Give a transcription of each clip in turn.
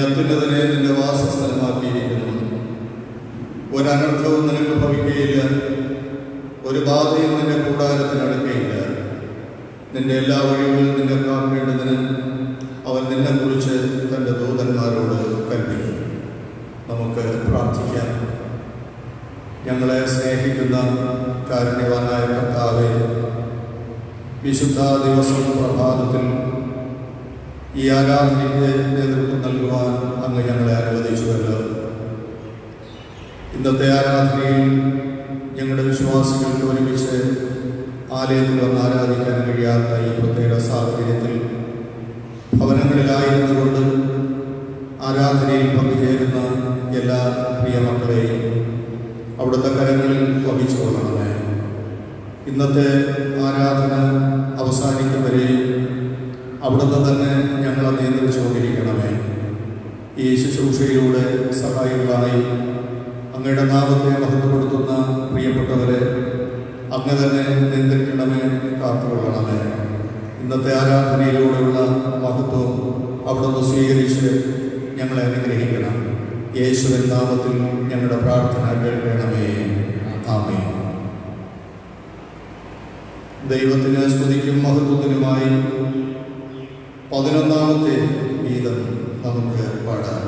അത്യുന്നതനെ നിന്റെ വാസസ്ഥലമാക്കിയിരിക്കുന്നു. ഒരനർത്ഥവും നിനക്ക് ഭവിക്കുകയില്ല, ഒരു ബാധയും നിന്റെ കൂടാരത്തിനടുക്കയില്ല. നിന്റെ എല്ലാ വഴികളിലും നിന്നെ കാക്കേണ്ടതിന് അവൻ നിന്നെക്കുറിച്ച് തൻ്റെ ദൂതന്മാരോട് കൽപ്പിക്കും. നമുക്ക് പ്രാർത്ഥിക്കാം. ഞങ്ങളെ സ്നേഹിക്കുന്ന കാരുണ്യവാനായ കർത്താവേ, വിശുദ്ധ ദിവസം പ്രഭാതത്തിൽ ഈ ആരാധനയ്ക്ക് നേതൃത്വം നൽകുവാൻ അങ്ങ് ഞങ്ങളെ അനുവദിച്ചുവല്ലോ. ഇന്നത്തെ ആരാധനയിൽ ഞങ്ങളുടെ വിശ്വാസികൾക്ക് ഒരുമിച്ച് ആലയത്തിൽ വന്ന് ആരാധിക്കാൻ കഴിയാത്ത ഈ പ്രത്യേക സാഹചര്യത്തിൽ ഭവനങ്ങളിലായിരുന്നുകൊണ്ട് ആരാധനയിൽ പങ്കുചേരുന്ന എല്ലാ പ്രിയ മക്കളെയും അവിടുത്തെ കരങ്ങളിൽ വഹിച്ചുകൊള്ളണമേ. ഇന്നത്തെ ആരാധന അവസാനിക്കുന്നവരെയും അവിടുന്ന് തന്നെ ഞങ്ങളെ നിയന്ത്രിച്ചുകൊണ്ടിരിക്കണമേ. ഈ ശുശ്രൂഷയിലൂടെ സഹായികളായി അങ്ങയുടെ നാമത്തെ മഹത്വപ്പെടുത്തുന്ന പ്രിയപ്പെട്ടവരെ അങ്ങ് തന്നെ നിയന്ത്രിക്കണമേ, കാത്തുകൊള്ളണമേ. ഇന്നത്തെ ആരാധനയിലൂടെയുള്ള മഹത്വം അവിടുന്ന് സ്വീകരിച്ച് ഞങ്ങളെ അനുഗ്രഹിക്കണം. യേശുവിൻ നാമത്തിൽ ഞങ്ങളുടെ പ്രാർത്ഥന കേൾക്കണമേ. ആമേൻ. ദൈവത്തിന് സ്തുതിക്കും മഹത്വത്തിനുമായി 11ാമത്തെ ഗീതം നമുക്ക് പാടാം.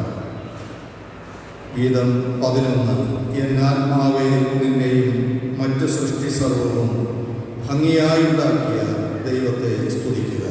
ഗീതം 11. എന്നാത്മാവേ നിന്നെയും മറ്റ് സൃഷ്ടി സർവവും ഭംഗിയായുണ്ടാക്കിയ ദൈവത്തെ സ്തുതിക്കുക.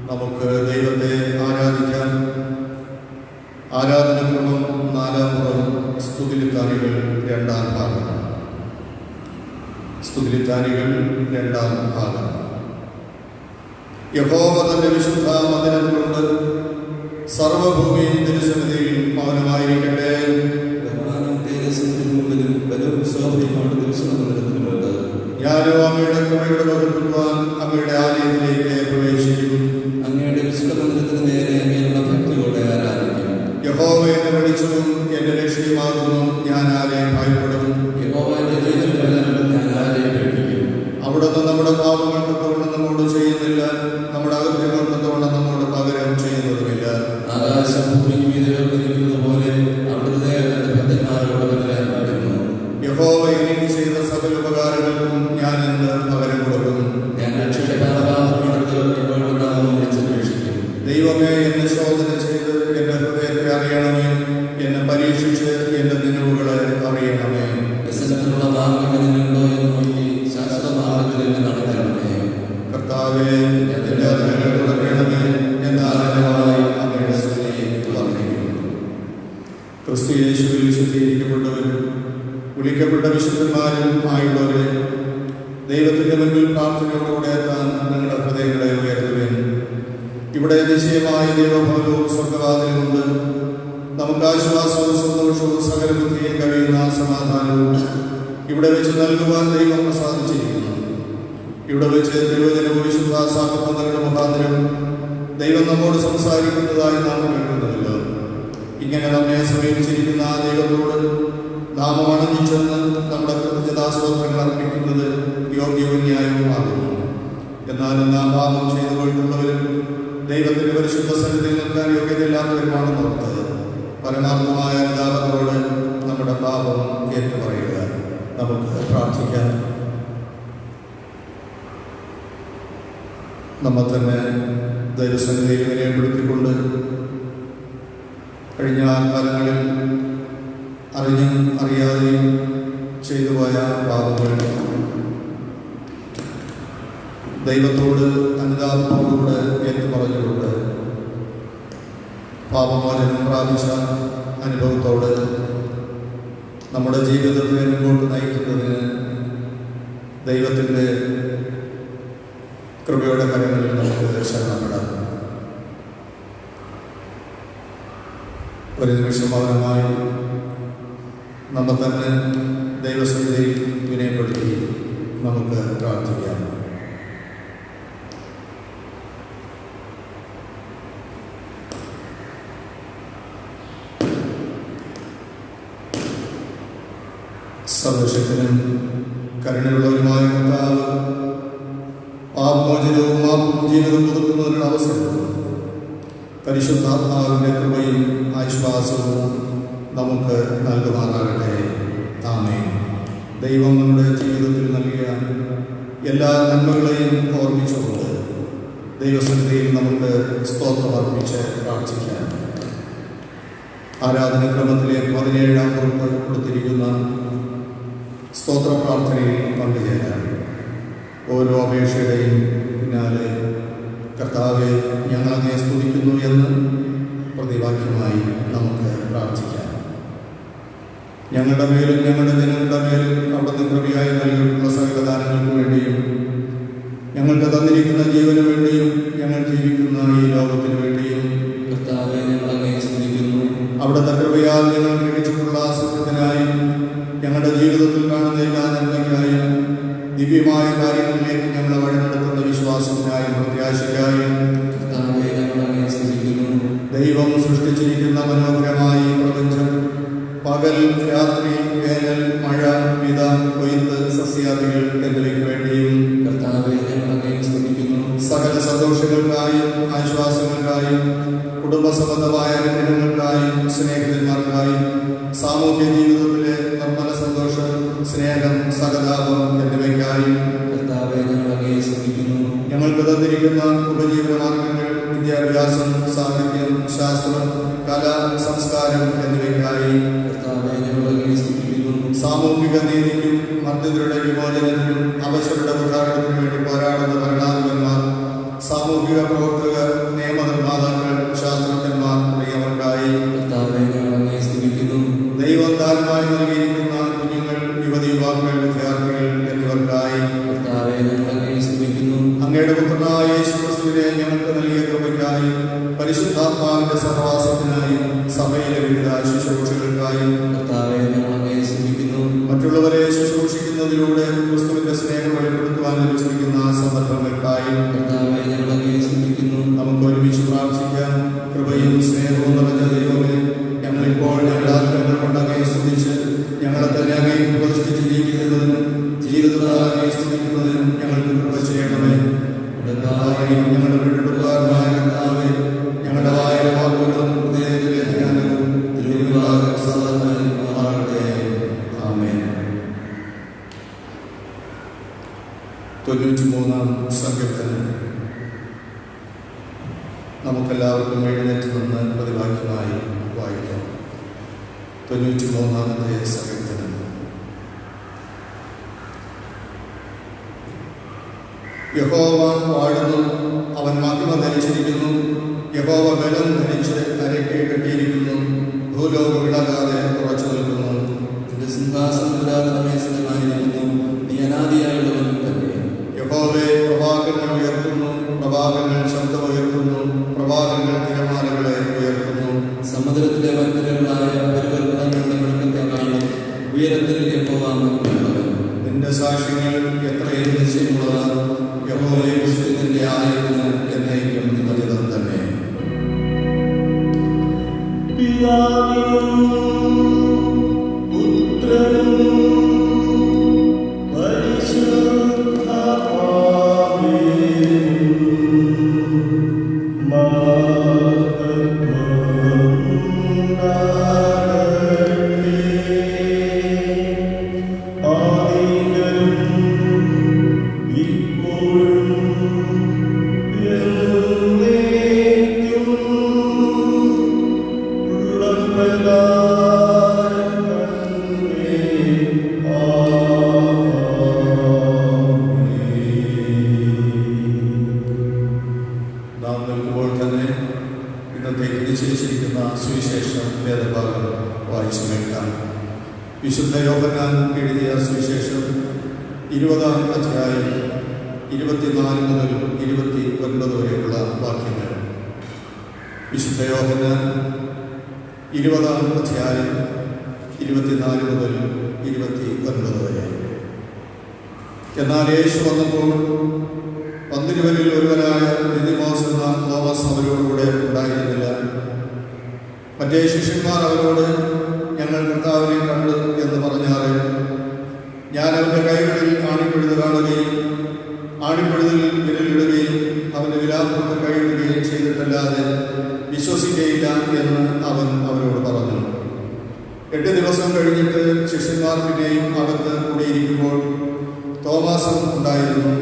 നമുക്ക് ദൈവത്തെ ആരാധിക്കാം. ആരാധനക്രമം 4-ാം മുറം സ്തുതിലിത്താനികൾ 2-ാം ഭാഗം. സ്തുതിലിത്താനികൾ 2-ാം ഭാഗം. യഹോവ തന്റെ വിശുദ്ധ മന്ദിരത്തിലുണ്ട്, സർവഭൂമിയും തിരുസന്നിധിയിൽ മൗനമായിരിക്കട്ടെ. ഞാനും അങ്ങയുടെ കൃപയുടെ പകർത്തുവാൻ അങ്ങയുടെ ആലയത്തിലേക്ക് പ്രവേശിക്കും. അങ്ങയുടെ വിശുദ്ധ മന്ദിരത്തിന് നേരെ അങ്ങനെയുള്ള ഭക്തിയോടെ ആരാധിക്കും. യഹോവ എന്നെ വിളിച്ചതും എന്റെ രക്ഷയുമാകുന്നു, ഞാൻ ആരെ ഭയപ്പെടും. യഹോവ എന്റെ ജീവൻ, ഞാൻ ആരെ പേടിക്കും. അവിടുന്ന് നമ്മുടെ പാപങ്ങൾക്കൊത്തവണ്ണം നമ്മോട് ചെയ്യുന്നില്ല, നമ്മുടെ അകൃത്യങ്ങൾക്കൊത്തവണ്ണം നമ്മോട് പകരം ചെയ്യുന്നതുമില്ല. ആകാശം ഭൂമിക്ക് മീതെ ഉയർന്നിരിക്കുന്നത് പോലെ അവിടുത്തെ തന്റെ ഭക്തന്മാരോട് പകരമായിരുന്നു. യഹോവ എനിക്ക് ചെയ്ത സകല ഉപകാരങ്ങൾക്കും ഞാൻ എന്ത് പകരം കൊടുക്കും. ഞാൻ രക്ഷയുടെ പാപപാത്രമെടുത്ത് വിളിച്ചപേക്ഷിക്കും. ദൈവമേ, എന്നെ ശോധന ചെയ്ത് എന്റെ ഹൃദയത്തെ അറിയണമേ, എന്നെ പരീക്ഷിച്ച് എന്റെ നിലവുകളെ അറിയണമേ. വ്യസനത്തിനുള്ള മാർഗങ്ങളുണ്ടോ എന്ന് നോക്കി ശാശ്വത മാർഗത്തിൽ എന്നെ നടത്തണമേ. കർത്താവേ, എന്റെ അതിരുകൾ തുറക്കണമേ, എന്നാൽ അങ്ങയുടെ സ്തുതി വർദ്ധിക്കും. ക്രിസ്തു യേശുവിൽ വിശുദ്ധീകരിക്കപ്പെട്ട ചെയ്യപ്പെട്ടവരും വിളിക്കപ്പെട്ട വിശുദ്ധന്മാരും ആയുള്ളവരെ ദൈവത്തിൻ്റെ മുൻപിൽ പ്രാർത്ഥനയോടുകൂടെ എത്താൻ നിങ്ങളുടെ ഹൃദയങ്ങളെ ഉയർത്തുവേൻ. ഇവിടെ നിശ്ചയമായ ദൈവഭവനവും സ്വർഗവാതിലുമുണ്ട്. നമുക്ക് ആശ്വാസവും സന്തോഷവും സകല ബുദ്ധിയും കഴിയുന്ന സമാധാനവും ഇവിടെ വെച്ച് നൽകുവാൻ ദൈവം പ്രസാദിച്ചിരിക്കുന്നു. ഇവിടെ വെച്ച് തിരുവചനവും വിശുദ്ധ സാക്ഷ്യങ്ങളുടെ മുഖാന്തരം ദൈവം നമ്മോട് സംസാരിക്കുന്നതായി നാം കേൾക്കുന്നുവല്ലോ. ഇങ്ങനെ നമ്മെ സമീപിച്ചിരിക്കുന്ന ആ ദൈവത്തോട് നാം അണഞ്ഞു ചെന്ന് നമ്മുടെ കൃതജ്ഞതാസ്തോത്രങ്ങൾ അർപ്പിക്കുന്നത് യോഗ്യവും ന്യായവുമാകുന്നു. എന്നാലും നാം പാപം ചെയ്തു പോയിട്ടുള്ളവരും ദൈവത്തിന്റെ പരിശുദ്ധ സന്നിധിയിൽ നിൽക്കാൻ യോഗ്യതയില്ലാത്തവരുമാണെന്ന് ഓർത്തത് പരമാർത്ഥമായ അനുതാപത്തോട് നമ്മുടെ പാപം ഏറ്റുപറയുക. നമുക്ക് പ്രാർത്ഥിക്കാം. നമ്മൾ തന്നെ ദൈവസന്നിധിയിൽ വിനയപ്പെടുത്തിക്കൊണ്ട് കഴിഞ്ഞ കാലങ്ങളിൽ അറിഞ്ഞും അറിയാതെയും ചെയ്തു പോയ പാപങ്ങൾ ദൈവത്തോട് അനുതാപത്തോടുകൂടെ ഏറ്റുപറഞ്ഞുകൊണ്ട് പാപമോചനം പ്രാപിച്ച അനുഭവത്തോട് നമ്മുടെ ജീവിതത്തെ മുമ്പോട്ട് നയിക്കുന്നതിന് ദൈവത്തിൻ്റെ കൃപയുടെ കരങ്ങളിൽ നമുക്ക് ശരണപ്പെടാം. ഒരു നിമിഷം മൗനമായി നമ്മൾ തന്നെ ദൈവസന്നിധിയിൽ വിനയപ്പെടുത്തി നമുക്ക് പ്രാർത്ഥിക്കാം. സർവശക്തനും കരുണയുള്ളവരുമായ കർത്താവ് പാപമോചനവും മാപ്പും ജീവിതം പുതുക്കുന്നതിനുള്ള അവസരവും പരിശുദ്ധാത്മാവിൻ്റെ കൃപയും ആശ്വാസവും നമുക്ക് നൽകുമാറാകട്ടെ. ആമേൻ. ദൈവം നമ്മുടെ ജീവിതത്തിൽ നൽകിയ എല്ലാ നന്മകളെയും ഓർമ്മിച്ചുകൊണ്ട് ദൈവസന്നിധിയിൽ നമുക്ക് സ്തോത്രം അർപ്പിച്ച് പ്രാർത്ഥിക്കാം. ആരാധനക്രമത്തിലെ 17-ാം കുറിപ്പ് കൊടുത്തിരിക്കുന്ന സ്തോത്ര പ്രാർത്ഥനയിൽ പങ്കുചേരാൻ ഓരോ അപേക്ഷയുടെയും പിന്നാലെ കർത്താവെ ഞങ്ങളങ്ങേ സ്തുതിക്കുന്നു എന്ന് പ്രതിവാക്യമായി നമുക്ക് പ്രാർത്ഥിക്കാം. ഞങ്ങളുടെ മേലും ഞങ്ങളുടെ ജനങ്ങളുടെ മേലും അവിടുന്ന് കൃപയായി നൽകിയിട്ടുള്ള സകലദാനങ്ങൾക്ക് വേണ്ടിയും ഞങ്ങൾക്ക് തന്നിരിക്കുന്ന ജീവന് വേണ്ടിയും ഞങ്ങൾ ജീവിക്കുന്ന ഈ ലോകത്തിന് വേണ്ടിയും കർത്താവെ ഞങ്ങളങ്ങേ സ്തുതിക്കുന്നു. അവിടുത്തെ കൃപയാൽ ഞങ്ങൾ ഗ്രഹിച്ചിട്ടുള്ള സത്യത്തിനായും ഞങ്ങളുടെ ജീവിതത്തിൽ കാണുന്ന എല്ലാ നന്മയ്ക്കായും ദിവ്യമായ കാര്യങ്ങളിലേക്ക് ഞങ്ങളെ വഴി നടത്തുന്ന വിശ്വാസത്തിനായും പ്രത്യാശയ്ക്കായും കർത്താവെ ഞങ്ങളങ്ങേ സ്തുതിക്കുന്നു. ദൈവം സൃഷ്ടിച്ചിരിക്കുന്ന മനോഹരമായ ഈ പ്രപഞ്ചം പകൽ രാത്രി വേനൽ മഴ വിത കൊയ്ത്ത് സസ്യാദികൾ എന്നിവയ്ക്ക് വേണ്ടിയും കർത്താവെ ഞങ്ങളങ്ങേ സ്തുതിക്കുന്നു. സകല സന്തോഷങ്ങൾക്കായും ആശ്വാസങ്ങൾക്കായും കുടുംബസംബന്ധമായ അനുഗ്രഹങ്ങൾക്കായും സ്നേഹിതന്മാർക്കായും സാമൂഹ്യ ജീവിതത്തിലെ നിർമ്മല സന്തോഷം സ്നേഹം സഹതാപം എന്നിവയ്ക്കായും കർത്താവെ ഞങ്ങളങ്ങേ സ്തുതിക്കുന്നു. ഞങ്ങൾക്ക് തന്നിരിക്കുന്ന ഉപജീവന മാർഗങ്ങൾ വിദ്യാഭ്യാസം സാഹിത്യം ശാസ്ത്രം കല സംസ്കാരം എന്നിവയ്ക്കായി കർത്താവെ ഞങ്ങളങ്ങേ സ്തുതിക്കുന്നു. സാമൂഹിക നീതിക്കും മർദ്ദിതരുടെ വിമോചനത്തിനും അവശരുടെ ഉദ്ധാരണത്തിനു വേണ്ടി പോരാടുന്ന ഭരണാധിപന്മാർ സാമൂഹിക പ്രവർത്തകർ നിയമനിർമ്മാതാക്കൾ ശാസ്ത്രജ്ഞന്മാർ തുടങ്ങിയവർക്കായി കർത്താവെ ഞങ്ങളങ്ങേ സ്തുതിക്കുന്നു. ദൈവം ദാനമായി നൽകിയിരിക്കുന്ന കുഞ്ഞുങ്ങൾ യുവതി യുവാക്കൾ വിദ്യാർത്ഥികൾ എന്നിവർക്കായി കർത്താവെ ഞങ്ങളങ്ങേ സ്തുതിക്കുന്നു. അങ്ങയുടെ പുത്രനായ യേശുക്രിസ്തുവിനെ ഞങ്ങൾക്ക് നൽകിയ കൃപയ്ക്കായി പരിശുദ്ധാത്മാവിന്റെ സഹവാസത്തിനായി സഭയിലെ വിവിധ ശുശ്രൂഷകൾക്കായി കർത്താവെ ഞങ്ങളങ്ങേ സ്തുതിക്കുന്നു. മറ്റുള്ളവരെ ശുശ്രൂഷിക്കുന്നതിലൂടെ ക്രിസ്തുവിന്റെ സ്നേഹം വെളിപ്പെടുത്തുവാൻ ലഭിച്ചിരിക്കുന്ന സന്ദർഭങ്ങൾക്കായി കർത്താവെ ഞങ്ങളങ്ങേ സ്തുതിക്കുന്നു. നമുക്ക് ഒരുമിച്ച് പ്രാർത്ഥിക്കാം. കൃപയും സ്നേഹവും നിറഞ്ഞ ദൈവമേ, ഞങ്ങളിപ്പോൾ ഞങ്ങളുടെ ആഗ്രഹങ്ങൾ കൊണ്ട് അങ്ങയെ സ്തുതിച്ച് ഞങ്ങളെ തന്നെ അങ്ങേക്ക് പ്രതിഷ്ഠിച്ച് ജീവിക്കുന്നതിനും ജീവിതത്തിൽ സ്തുതിക്കുന്നതിനും ഞങ്ങൾക്ക് കൃപ ചെയ്യണമേ. ഞങ്ങളുടെ വീട്ടുകാരനായ കർത്താവേ, ഞങ്ങളുടെ വായ വാക്കുകളും ഹൃദയത്തിലെ ധ്യാനവും തിരുവിഭാഗം സദാകാലമാകട്ടെ. ആമേൻ. 93-ാം സങ്കീർത്തനം നമുക്കെല്ലാവർക്കും എഴുന്നേറ്റ് നിന്ന് പ്രതിവാക്യമായി വായിക്കാം. 93-ാമത്തെ സങ്കീർത്തനം. യഹോവ വാഴുന്നു, അവൻ മഹിമ ധരിച്ചിരിക്കുന്നു. യഹോവ ബലം ധരിച്ച് അരയ്ക്ക് കെട്ടിയിരിക്കുന്നു. ഭൂലോകം ഇളകാതെ ഉറച്ചു നിൽക്കുന്നു. ഉയരത്തിൽ യഹോവ നിന്റെ സാക്ഷ്യങ്ങൾ എത്രയും നിശ്ചയമുള്ളതാണ്. യഹോവയെ ക്രിസ്തുവിന്റെ ആലയത്തിന് എന്നേക്കും നിമജിതം തന്നെ. വിശുദ്ധ യോഹന്നാൻ എഴുതിയ സുവിശേഷം 20-ാം അധ്യായം 24 മുതൽ 29 വരെയുള്ള വാക്യങ്ങൾ. വിശുദ്ധ യോഹന്നാൻ 20-ാം അധ്യായം 24 മുതൽ 29 വരെ. എന്നാൽ യേശു വന്നപ്പോൾ 12 ഒരുവനായ ദിദിമോസ് എന്ന തോമസ് അവരോടുകൂടെ ഉണ്ടായിരുന്നില്ല. മറ്റേ ശിഷ്യന്മാർ അവരോട്, ഞങ്ങൾ കർത്താവിനെ കണ്ടു എന്ന് പറഞ്ഞാൽ ഞാൻ അവൻ്റെ കൈകളിൽ ആണിപ്പഴുത് കാണുകയും ആണിപ്പഴുതിൽ വിരലിടുകയും അവൻ്റെ വിലാപ്പുറത്ത് കൈയിടുകയും ചെയ്തിട്ടല്ലാതെ വിശ്വസിക്കുകയില്ല എന്ന് അവൻ അവരോട് പറഞ്ഞു. 8 ദിവസം കഴിഞ്ഞിട്ട് ശിഷ്യന്മാർ പിന്നെയും അകത്ത് കൂടിയിരിക്കുമ്പോൾ തോമാസും ഉണ്ടായിരുന്നു.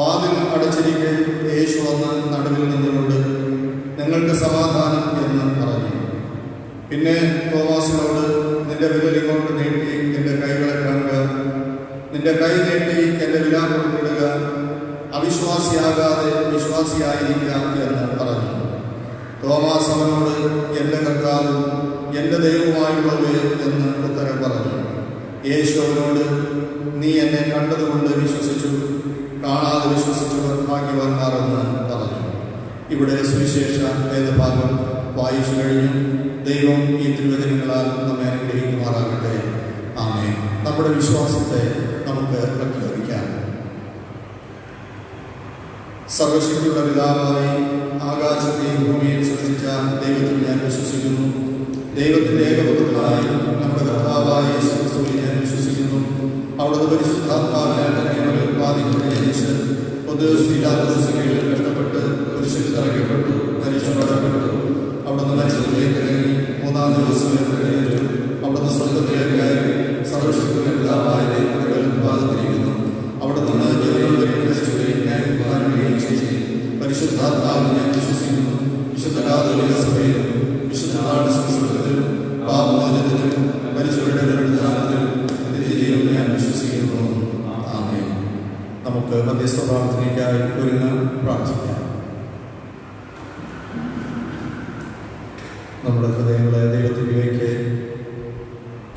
വാതിൽ അടച്ചിരിക്കെ യേശു വന്ന് നടുവിൽ നിന്നുകൊണ്ട്, നിങ്ങൾക്ക് സമാധാനം എന്ന് പറഞ്ഞു. പിന്നെ തോമാസിനോട്, നിന്റെ വിരൽ ഇങ്ങോട്ട് നീട്ടി എൻ്റെ കൈകളെ കാണുക, നിന്റെ കൈ നീട്ടി എൻ്റെ വിലാപ്പുറത്തിടുക, അവിശ്വാസിയാകാതെ വിശ്വാസിയായിരിക്കുക എന്ന് പറഞ്ഞു. തോമാസ് അവനോട്, എൻ്റെ കർത്താവും എൻ്റെ ദൈവവുമായുള്ളവേ എന്ന് ഉത്തരം പറഞ്ഞു. യേശു അവനോട്, നീ എന്നെ കണ്ടതുകൊണ്ട് വിശ്വസിച്ചു, കാണാതെ വിശ്വസിച്ചവർ ഭാഗ്യവാന്മാർ എന്ന് പറഞ്ഞു. ഇവിടെ സുവിശേഷ വേദഭാഗം വായിച്ചു കഴിഞ്ഞു. ദൈവം ഈ തിരുവചനങ്ങളാൽ നമ്മെ അനുഗ്രഹിക്കുമാറാകട്ടെ. ആമേൻ. നമ്മുടെ വിശ്വാസത്തെ നമുക്ക് പ്രഖ്യാപിക്കാം. സർവശക്തിയുള്ള പിതാവായി ആകാശത്തെയും ഭൂമിയെയും സൃഷ്ടിച്ച ദൈവത്തിൽ ഞാൻ വിശ്വസിക്കുന്നു. ദൈവത്തിൻ്റെ ഏകപുത്രനായി നമ്മുടെ കർത്താവായ യേശു ക്രിസ്തുവിൽ ഞാൻ വിശ്വസിക്കുന്നു. അവിടുത്തെ പരിശുദ്ധാത്മാവിനാൽ ഞങ്ങളെ ഉത്പാദിപ്പിച്ച് പൊതുസ്ഥിതിയിൽ കഷ്ടപ്പെട്ട് കുരിശിൽ തറയ്ക്കപ്പെട്ടു, മരിച്ചടക്കപ്പെട്ടു. അവിടുന്ന് മരിച്ചതിലേക്ക് മൂന്നാം ദിവസം അവിടുന്ന് സ്വർഗ്ഗത്തിലേക്ക് കയറി സർവശക്തിയുടെ പിതാവായ ദൈവത്തെ ഉത്പാദിപ്പിക്കുന്നു. അവിടുന്ന് പരിശുദ്ധാത്മാവിനെ ഞാൻ വിശ്വസിക്കുന്നു. വിശുദ്ധ കാതോലിക സഭയിലും വിശുദ്ധ നാട് സംസ്കൃതത്തിലും പാപമോചനത്തിലും മരിച്ചവരുടെ പുനരുദ്ധാനത്തിലും നിത്യജീവനിൽ ഞാൻ വിശ്വസിക്കുന്നു. ആമേൻ. നമുക്ക് മധ്യസ്ഥ പ്രാർത്ഥനയ്ക്കായി ഒരുങ്ങാൻ പ്രാർത്ഥിക്കാം. നമ്മുടെ ഹൃദയങ്ങളെ ദൈവത്തിലേക്ക്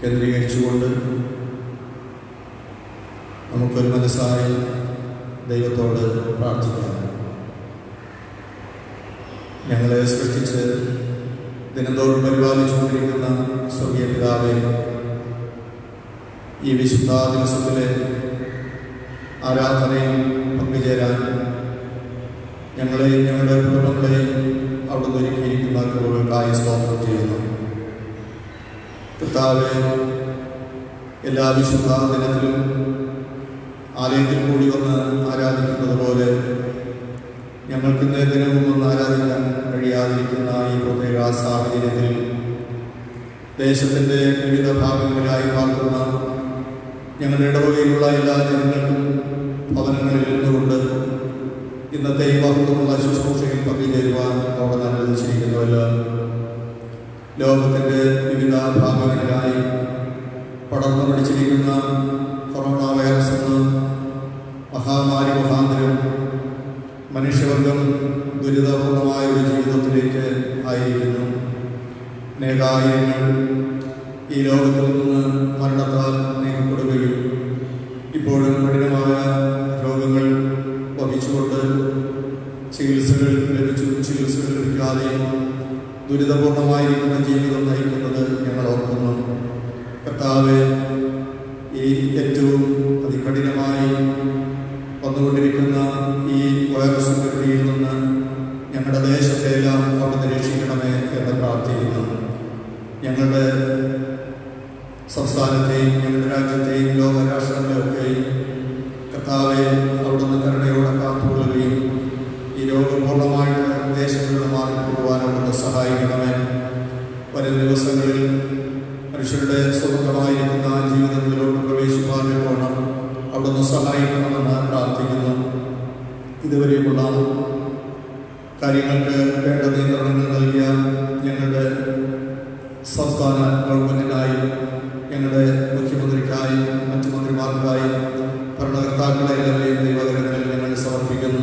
കേന്ദ്രീകരിച്ചുകൊണ്ട് നമുക്കൊരു മനസ്സായി ദൈവത്തോട് പ്രാർത്ഥിക്കാം. ഞങ്ങളെ സൃഷ്ടിച്ച് ദിനംതോറും പരിപാലിച്ചുകൊണ്ടിരിക്കുന്ന സ്വർഗീയ പിതാവേ, ഈ വിശുദ്ധ ദിവസത്തിലെ ആരാധനയിൽ പങ്കുചേരാൻ ഞങ്ങളെയും ഞങ്ങളുടെ കുടുംബങ്ങളെയും അവിടുന്ന് ഒരുക്കിയിരിക്കുന്ന കൃപകൾക്കായി സ്തോത്രം ചെയ്യുന്നു. കർത്താവേ, എല്ലാ വിശുദ്ധ ദിനത്തിലും ആലയത്തിൽ കൂടി വന്ന് ആരാധിക്കുന്നത് പോലെ ഞങ്ങൾക്ക് ഇന്നേ ദിനവും ഒന്ന് ആരാധിക്കാൻ കഴിയാതിരിക്കുന്ന ഈ പ്രത്യേക സാഹചര്യത്തിൽ ദേശത്തിൻ്റെ വിവിധ ഭാഗങ്ങളിലായി പാർക്കുന്ന ഞങ്ങളുടെ ഇടവകയിലുള്ള എല്ലാ ജനങ്ങൾക്കും ഭവനങ്ങളിൽ ഇരുന്നുകൊണ്ട് ഇന്നത്തെ ഈ മഹത്വമുള്ള ശുശ്രൂഷയിൽ പങ്കുചേരുവാൻ അവിടെ അനുവദിച്ചിരിക്കുന്നുവല്ല. ലോകത്തിൻ്റെ വിവിധ ഭാഗങ്ങളിലായി പടർന്നു പിടിച്ചിരിക്കുന്ന കൊറോണ വൈറസ് എന്ന മഹാമാരി മുഖാന്തരം മനുഷ്യവർഗം ദുരിതപൂർണമായ ഒരു ജീവിതത്തിലേക്ക് ആയിരിക്കുന്നു. അനേകായിരങ്ങൾ ഈ ലോകത്തിൽ നിന്ന് മരണത്താൽ നീക്കപ്പെടുകയും ഇപ്പോഴും കഠിനമായ രോഗങ്ങൾ വഹിച്ചുകൊണ്ട് ചികിത്സകൾ ലഭിക്കാതെ ദുരിതപൂർണമായിരിക്കുന്ന ജീവിതം നയിക്കുന്നത് ഞങ്ങൾ ഓർക്കുന്നു. കർത്താവേ, ഈ ഏറ്റവും അതികഠിനമായി വന്നുകൊണ്ടിരിക്കുന്ന ഈ വൈറസിൻ്റെ പിടിയിൽ നിന്ന് ഞങ്ങളുടെ ദേശത്തെല്ലാം അവിടുന്ന് രക്ഷിക്കണമേ എന്ന് പ്രാർത്ഥിക്കുന്നു. ഞങ്ങളുടെ സംസ്ഥാനത്തെയും ഞങ്ങളുടെ രാജ്യത്തെയും ലോകരാഷ്ട്രങ്ങളെയൊക്കെയും കർത്താവെ അവിടുന്ന് കരുണയോടെ കാത്തുകൊള്ളുകയും ഈ രോഗം പൂർണ്ണമായിട്ട് ദേശങ്ങളിൽ നിന്ന് മാറിപ്പോകുവാൻ അവിടുന്ന് സഹായിക്കണമേ. വരും ദിവസങ്ങളിൽ മനുഷ്യരുടെ സ്വതന്ത്രമായിരിക്കുന്ന ജീവിതങ്ങളിലോട്ട് പ്രവേശിക്കുവാൻ പോകണം അവിടുന്ന് സഹായിക്കണമെന്ന് പ്രാർത്ഥിക്കുന്നു. ഇതുവരെയുള്ള കാര്യങ്ങൾക്ക് വേണ്ട നിയന്ത്രണങ്ങൾ നൽകിയ ഞങ്ങളുടെ സംസ്ഥാന ഗവൺമെൻറ്റിനായും ഞങ്ങളുടെ മുഖ്യമന്ത്രിക്കായും മറ്റു മന്ത്രിമാർക്കായും ഭരണകർത്താക്കളെ എല്ലാവരെയും ദൈവകരങ്ങളിൽ ഞങ്ങൾ സമർപ്പിക്കുന്നു.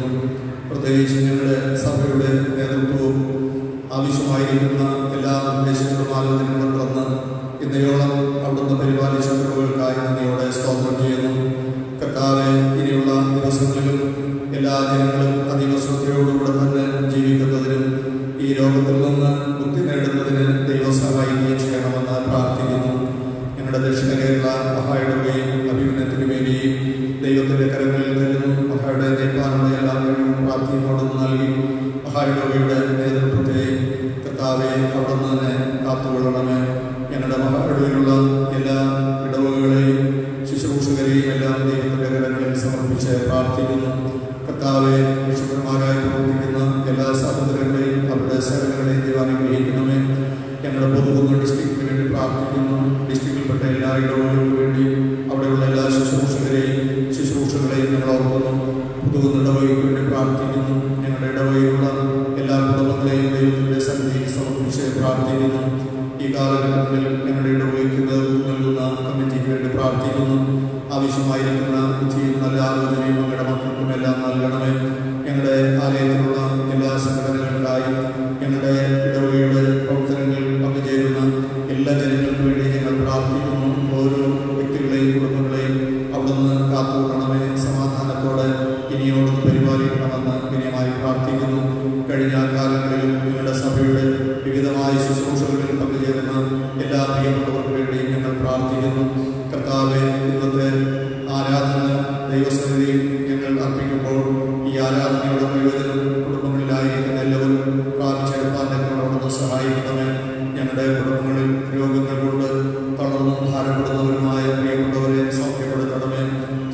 പ്രത്യേകിച്ച് ഞങ്ങളുടെ സഭയുടെ നേതൃത്വവും ആവശ്യമായിരിക്കുന്ന എല്ലാ നിർദ്ദേശങ്ങളും ആലോചനകളും തന്ന് ഇന്നയോളം അവിടുന്ന് പരിപാലിച്ച കുറവുകൾക്കായി നന്ദിയോടെ സ്തോത്രം ചെയ്യുന്നു. കർത്താവെ, ഇനിയുള്ള ദിവസങ്ങളിലും എല്ലാ ജനങ്ങളും അതീവ ശ്രദ്ധയോടുകൂടെ തന്നെ ജീവിക്കുന്നതിനും ഈ രോഗത്തിൽ നിന്ന് മുക്തി നേടുന്നതിന് ദൈവം സഹായിക്കുകയും ചെയ്യണമെന്ന് പ്രാർത്ഥിക്കുന്നു. ഞങ്ങളുടെ ദക്ഷിണ കേരള മഹായിടവകയും അഭിമുഖ്യത്തിനു വേണ്ടിയും ദൈവത്തിൻ്റെ കരങ്ങളിൽ തരുന്നു. മഹായുടെ നേപ്പാനുള്ള എല്ലാ കഴിവും പ്രാർത്ഥനയോടും നൽകി മഹായിടവകയുടെ നേതൃത്വത്തെയും കർത്താവെ അവിടുന്ന് തന്നെ കാത്തുകൊള്ളണമേ. ഞങ്ങളുടെ മഹായിടവയിലുള്ള എല്ലാ ഇടവകകളെയും ശുശ്രൂഷകരെയും എല്ലാം ദൈവത്തിൻ്റെ കരങ്ങളിൽ സമർപ്പിച്ച് പ്രാർത്ഥിക്കുന്നു. കർത്താവെ, വിശുദ്ധന്മാരായി പ്രവർത്തിക്കുന്ന എല്ലാ സഹോദരങ്ങളെയും അവരുടെ സേവനങ്ങളെയും ദൈവം അനുഗ്രഹിക്കണമേ. ഞങ്ങളുടെ പൊതുകുന്ന ഡിസ്ട്രിക്റ്റിന് വേണ്ടി പ്രാർത്ഥിക്കുന്നു. ഡിസ്ട്രിക്റ്റിൽപ്പെട്ട എല്ലാ ഇടവകൾക്കും വേണ്ടി അവിടെയുള്ള എല്ലാ ശുശ്രൂഷകളെയും ഞങ്ങൾ ഓർക്കുന്നു. പൊതുകുന്ന ഇടവകയ്ക്ക് വേണ്ടി പ്രാർത്ഥിക്കുന്നു. ഞങ്ങളുടെ ഇടവകയിലുള്ള എല്ലാ കുടുംബങ്ങളെയും ദൈവത്തിൻ്റെ സന്നിധിയിൽ സമർപ്പിച്ച് പ്രാർത്ഥിക്കുന്നു. ഈ കാലഘട്ടങ്ങളിൽ ഞങ്ങളുടെ ഇടവകയ്ക്ക് നേതൃത്വം നൽകുന്ന കമ്മിറ്റിക്ക് വേണ്ടി പ്രാർത്ഥിക്കുന്നു. ആവശ്യമായിരിക്കുന്ന ബുദ്ധിയും നല്ല ആലോചനയും ഞങ്ങളുടെ മക്കൾക്കും എല്ലാം നൽകണമേ. ഞങ്ങളുടെ ആലയത്തിലുള്ള എല്ലാ സംഘടനകൾക്കായും ഞങ്ങളുടെ ഇടവകയുടെ പ്രവർത്തനങ്ങളിൽ പങ്കുചേരുന്ന എല്ലാ ജനങ്ങൾക്കും വേണ്ടി ഞങ്ങൾ പ്രാർത്ഥിക്കുന്നു. ഓരോ വ്യക്തികളെയും കുടുംബങ്ങളെയും അവിടുന്ന് കാത്തുകൊള്ളണമേ. സമാധാനത്തോടെ ഇനിയോട് പരിപാലിക്കണമെന്ന് വിനയമായി പ്രാർത്ഥിക്കുന്നു. കഴിഞ്ഞ കാലങ്ങളിലും ഞങ്ങളുടെ സഭയുടെ വിവിധമായ ശുശ്രൂഷകളിൽ പങ്കുചേരുന്ന എല്ലാ പ്രിയപ്പെട്ടവർക്കും വേണ്ടി ഞങ്ങൾ പ്രാർത്ഥിക്കുന്നു. കർത്താവെ, ഇന്നത്തെ ആരാധന ദൈവസന്നിധിയിൽ ഞങ്ങൾ അർപ്പിക്കുമ്പോൾ ഈ ആരാധനയുടെ പ്രയോജനം കുടുംബങ്ങളിലായിരിക്കുന്ന എല്ലാവരും പ്രാപിച്ചെടുക്കാൻ ഞങ്ങളോടൊന്ന് സഹായിക്കണമേ. ഞങ്ങളുടെ കുടുംബങ്ങളിൽ രോഗങ്ങൾ കൊണ്ട് തളർന്നും ഭാരപ്പെടുന്നവരുമായ പ്രിയപ്പെട്ടവരെ സൗഖ്യപ്പെടുത്തണമേ.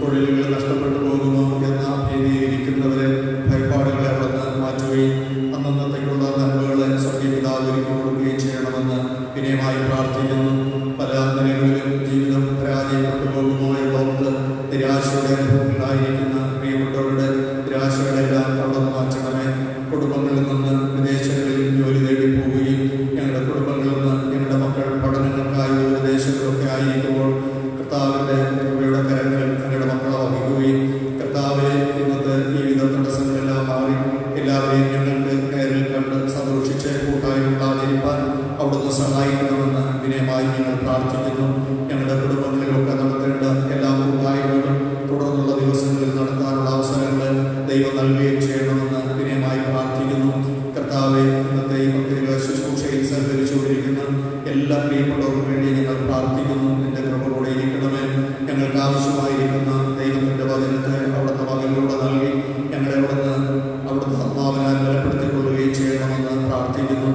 തൊഴിലുകൾ നഷ്ടപ്പെട്ടു പോകുമോ എന്ന ഭീതിയിരിക്കുന്നവരെ ഭയപ്പാടുകളെ അവിടുന്ന് മാറ്റുകയും അന്നത്തേക്കുള്ള നന്മകളെ സ്വർഗീയപിതാവിലേക്ക് കൊടുക്കുകയും ചെയ്യണമെന്ന് വിനയമായി പ്രാർത്ഥിക്കുന്നു. പല നിലകളിലും ജീവിതം പരാജയപ്പെട്ടു പോകുമോ എന്നോർത്ത് നിരാശയുടെ അനുഭവങ്ങളിലായിരിക്കുന്ന പ്രിയപ്പെട്ടവരുടെ നിരാശകളെല്ലാം അവിടുന്ന് മാറ്റണമേ. കുടുംബങ്ങളിൽ നിന്ന് വിദേശങ്ങളിൽ ജോലി തേടി പോവുകയും ഞങ്ങളുടെ കുടുംബങ്ങളിൽ നിന്ന് ഞങ്ങളുടെ മക്കൾ പഠനങ്ങൾക്കായി വിദേശങ്ങളിലൊക്കെ ആയിരിക്കുമ്പോൾ കർത്താവിൻ്റെ കൃപയുടെ കരങ്ങളിൽ ഞങ്ങളുടെ മക്കളെ വഹിക്കുകയും കർത്താവെ ഇന്നത്തെ ജീവിത തടസ്സങ്ങളെല്ലാം മാറി എല്ലാവരെയും ഞങ്ങൾക്ക് നേരിൽ കണ്ട് സന്തോഷിച്ച് കൂട്ടായ്മകളായിരിക്കാൻ അവിടുന്ന് സഹായിക്കണമെന്ന് വിനയമായി ഞങ്ങൾ പ്രാർത്ഥിക്കുന്നു. ഞങ്ങളുടെ കുടുംബങ്ങളിലൊക്കെ നടത്തേണ്ട എല്ലാ കൂട്ടായ്മകളും തുടർന്നുള്ള ദിവസങ്ങളിൽ നടത്താനുള്ള അവസരങ്ങൾ ദൈവം നൽകുകയും ചെയ്യണമെന്ന് വിനയമായി പ്രാർത്ഥിക്കുന്നു. കർത്താവെ, ഇന്നത്തെ ഈ പ്രത്യേക ശുശ്രൂഷയിൽ സഹകരിച്ചുകൊണ്ടിരിക്കുന്ന എല്ലാ പ്രിയപ്പെട്ടവർക്കും വേണ്ടി ഞങ്ങൾ പ്രാർത്ഥിക്കുന്നു. നിന്റെ കൃപ കൂടെ ഇരിക്കണമേ. ഞങ്ങൾക്ക് ആവശ്യമായിരിക്കുന്ന ദൈവത്തിൻ്റെ വചനത്തെ അവിടുത്തെ മകനിലൂടെ നൽകി ഞങ്ങളെ അവിടുത്തെ ആത്മാവിനാൽ ബലപ്പെടുത്തിക്കൊള്ളുകയും ചെയ്യണമെന്ന് പ്രാർത്ഥിക്കുന്നു.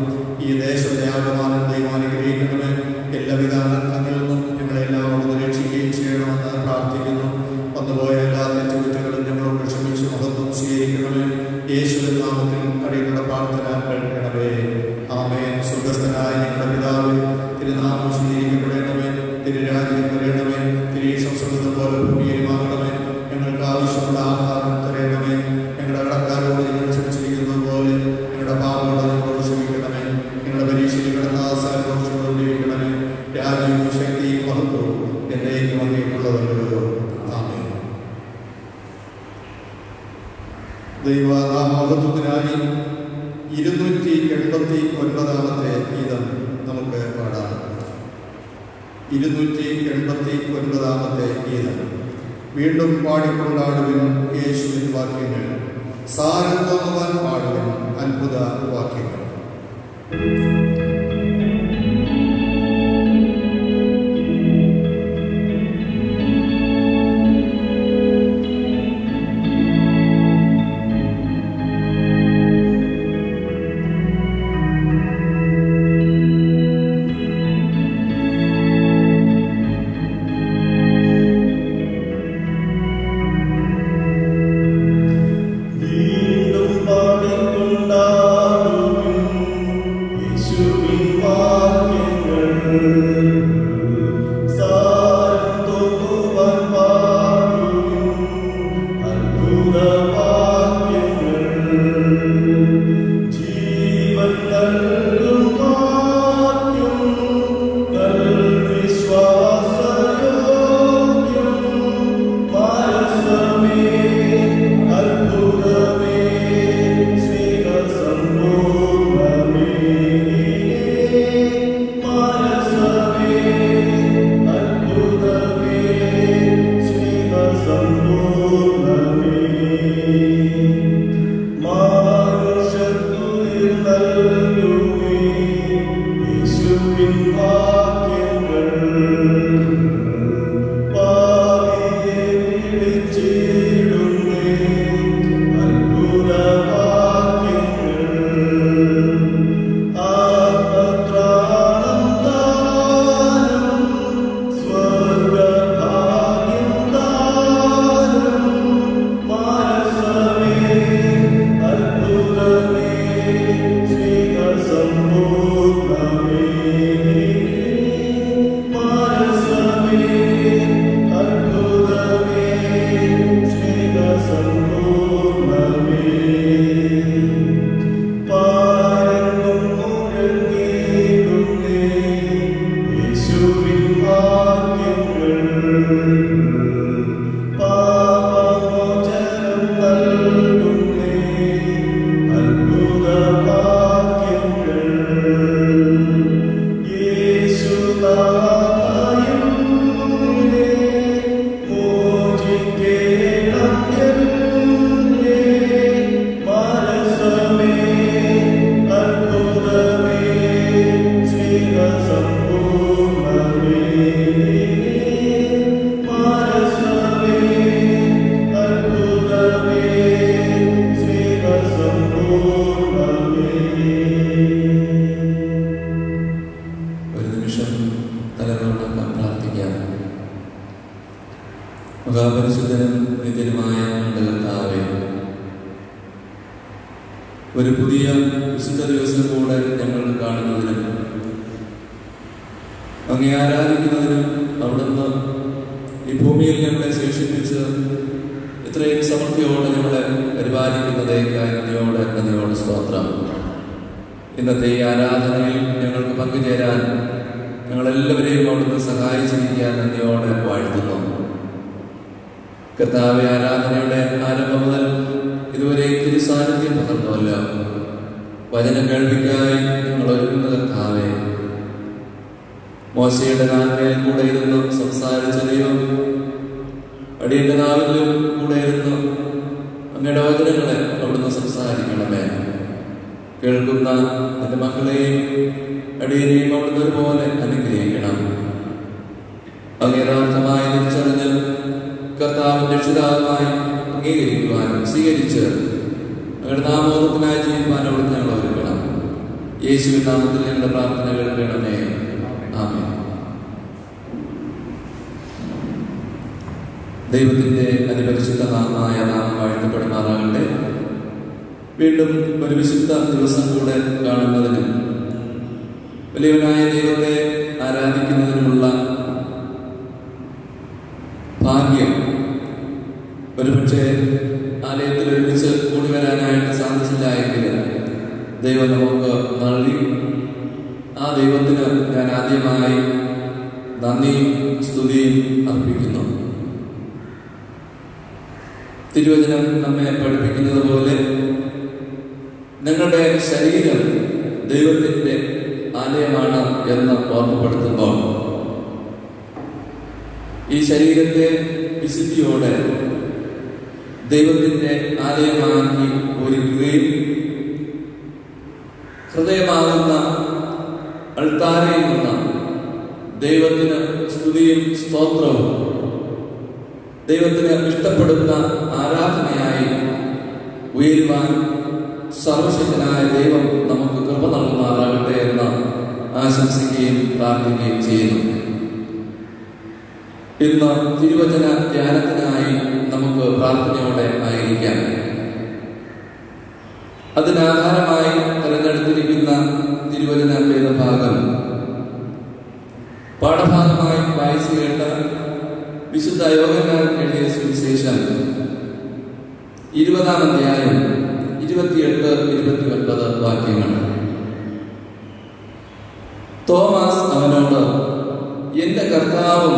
ഈ ദേശത്തെ ആകമാനം ദൈവം അനുഗ്രഹിക്കണമേ. എല്ലാവിധ അനർത്ഥങ്ങളിൽ നിന്നും ഞങ്ങളെല്ലാം അവിടുന്ന് രക്ഷിക്കുകയും ചെയ്യണമെന്ന് പ്രാർത്ഥിക്കുന്നു. വന്നുപോയ എല്ലാ തെറ്റുകുറ്റങ്ങളും ഞങ്ങളോട് ക്ഷമിച്ച് മഹത്വം സ്വീകരിക്കണമേ. യേശുവിൻ നാമത്തിൽ അടിയങ്ങളുടെ പ്രാർത്ഥന കേൾക്കണമേ. ആമേൻ. സ്വർഗ്ഗസ്ഥനായ ഞങ്ങളുടെ പിതാവേ, തിരുനാമം സ്വീകരിക്കപ്പെടണമേ. തിരുരാജ്യം വരണമേ. തിരീക്ഷം സ്വർഗ്ഗം പോലെ ഭൂമിയിലുമാകണമേ. ഞങ്ങൾക്ക് ആവശ്യമുള്ള ആഹാരം തരണമേ. ഞങ്ങളുടെ കടക്കാരോട് ഞങ്ങൾ ക്ഷമിച്ചിരിക്കുന്നത് പോലെ ഞങ്ങളുടെ പാപങ്ങളോട് ഞങ്ങളോട് ക്ഷമിക്കണമേ. ഞങ്ങളുടെ പരീക്ഷയിൽ കിടന്നാസാരോഷിക്കണമേ. രാജ്യവും ശക്തിയും മഹത്വവും എന്നേക്കും അങ്ങേക്കുള്ളതല്ലോ. ആമേൻ. ദൈവനാമമഹത്വത്തിനായി 289 ഗീതം നമുക്ക് പാടാം. 289 ഗീതം. വീണ്ടും പാടിക്കൊണ്ടാടുവിൻ യേശുവിൻ വാക്യങ്ങൾ. സാരം തോന്നുവാൻ പാടുവിൻ അത്ഭുത വാക്യങ്ങൾ. മഹാപരിശുദ്ധനും നിത്യനുമായ കർത്താവേ, ഒരു പുതിയ വിശുദ്ധ ദിവസം കൂടെ ഞങ്ങൾ കാണുന്നതിനും അങ്ങേ ആരാധിക്കുന്നതിനും അവിടുന്ന് ഈ ഭൂമിയിൽ ഞങ്ങളെ ശേഷിപ്പിച്ച് ഇത്രയും സമൃദ്ധിയോടെ ഞങ്ങളെ പരിപാലിക്കുന്നതേക്കായി നന്ദിയോടെ സ്തോത്രം. ഇന്നത്തെ ഈ ആരാധനയിൽ ഞങ്ങൾക്ക് പങ്കുചേരാൻ ഞങ്ങളെല്ലാവരെയും അവിടുന്ന് സഹായിച്ചിരിക്കാൻ നന്ദിയോടെ വാഴ്ത്തുന്നു. കർത്താവേ, ആരാധനയുടെ ആരംഭം മുതൽ ഇതുവരെ തിരുസാന്നിധ്യം പകർന്നുവല്ലോ. വചനം കേൾപ്പിക്കായി ഞങ്ങൾ ഒരുങ്ങുന്ന കർത്താവേ, മോശയുടെ നാന്മയിൽ കൂടെ ഇരുന്ന് സംസാരിച്ച ദൈവം, അടിയന്റെ നാവിലും കൂടെ ഇരുന്ന് അങ്ങയുടെ വചനങ്ങളെ അവിടുന്ന് സംസാരിക്കണമേ. കേൾക്കുന്ന എൻ്റെ മക്കളെയും അടിയനെയും അവിടുന്ന് ഒരുപോലെ അനുഗ്രഹിക്കണം. അങ്ങ് യഥാർത്ഥമായി തിരിച്ചറിഞ്ഞ് കർത്താവിന്റെ രക്ഷിതാവുമായി അംഗീകരിക്കുവാനും സ്വീകരിച്ച് അങ്ങയുടെ നാമോദത്തിനായി ജീവിക്കാൻ അവിടുന്ന് ഞങ്ങൾ ഒരുക്കണം. യേശുവിൻ നാമത്തിൽ ഞങ്ങളുടെ പ്രാർത്ഥന കേൾക്കണമേ. ആമേൻ. ദൈവത്തിന്റെ അതിപരിശുദ്ധ നാമമായ നാമം വാഴ്ത്തപ്പെടുമാറാകട്ടെ. വീണ്ടും ഒരു വിശുദ്ധ ദിവസം കൂടെ കാണുന്നതിനും വലിയവനായ ദൈവത്തെ ആരാധിക്കുന്നതിനുമുള്ള ഭാഗ്യം ഒരുപക്ഷെ ആലയത്തിൽ ഒരുമിച്ച് കൂടി വരാനായിട്ട് സാധിച്ചില്ല എങ്കിൽ ദൈവം നമുക്ക് നൽകി. ആ ദൈവത്തിന് ഞാൻ ആദ്യമായി നന്ദിയും സ്തുതിയും അർപ്പിക്കുന്നു. തിരുവചനം നമ്മെ പഠിപ്പിക്കുന്നത് പോലെ നിങ്ങളുടെ ശരീരം ദൈവത്തിൻ്റെ ആലയമാണ് എന്ന് ഓർമ്മപ്പെടുത്തുമ്പോൾ ഈ ശരീരത്തെ വിശുദ്ധിയോടെ ദൈവത്തിൻ്റെ ആലയമാക്കി ഒരുക്കുകയും ഹൃദയമാകുന്ന അൾത്താരയിൽ നിന്ന് ദൈവത്തിന് സ്തുതിയും സ്തോത്രവും ദൈവത്തിന് ഇഷ്ടപ്പെടുന്ന ആരാധനയായി ഉയരുവാൻ സർവശക്തനായ ദൈവം നമുക്ക് കൃപ നൽകുമാറാകട്ടെ എന്ന് ആശംസിക്കുകയും പ്രാർത്ഥിക്കുകയും ചെയ്യുന്നു. ഇന്ന് തിരുവചന ധ്യാനത്തിനായി നമുക്ക് പ്രാർത്ഥനയോടെ ആയിരിക്കാം. അതിനാധാരമായി തിരഞ്ഞെടുത്തിരിക്കുന്ന തിരുവചന വേദഭാഗം പാഠഭാഗമായി വായിച്ചു കേട്ട വിശുദ്ധ യോഹന്നാൻ എഴുതിയ സുവിശേഷം 20-ാം അധ്യായം 28-29 വാക്യങ്ങൾ. തോമസ് അവനോട്, എന്റെ കർത്താവും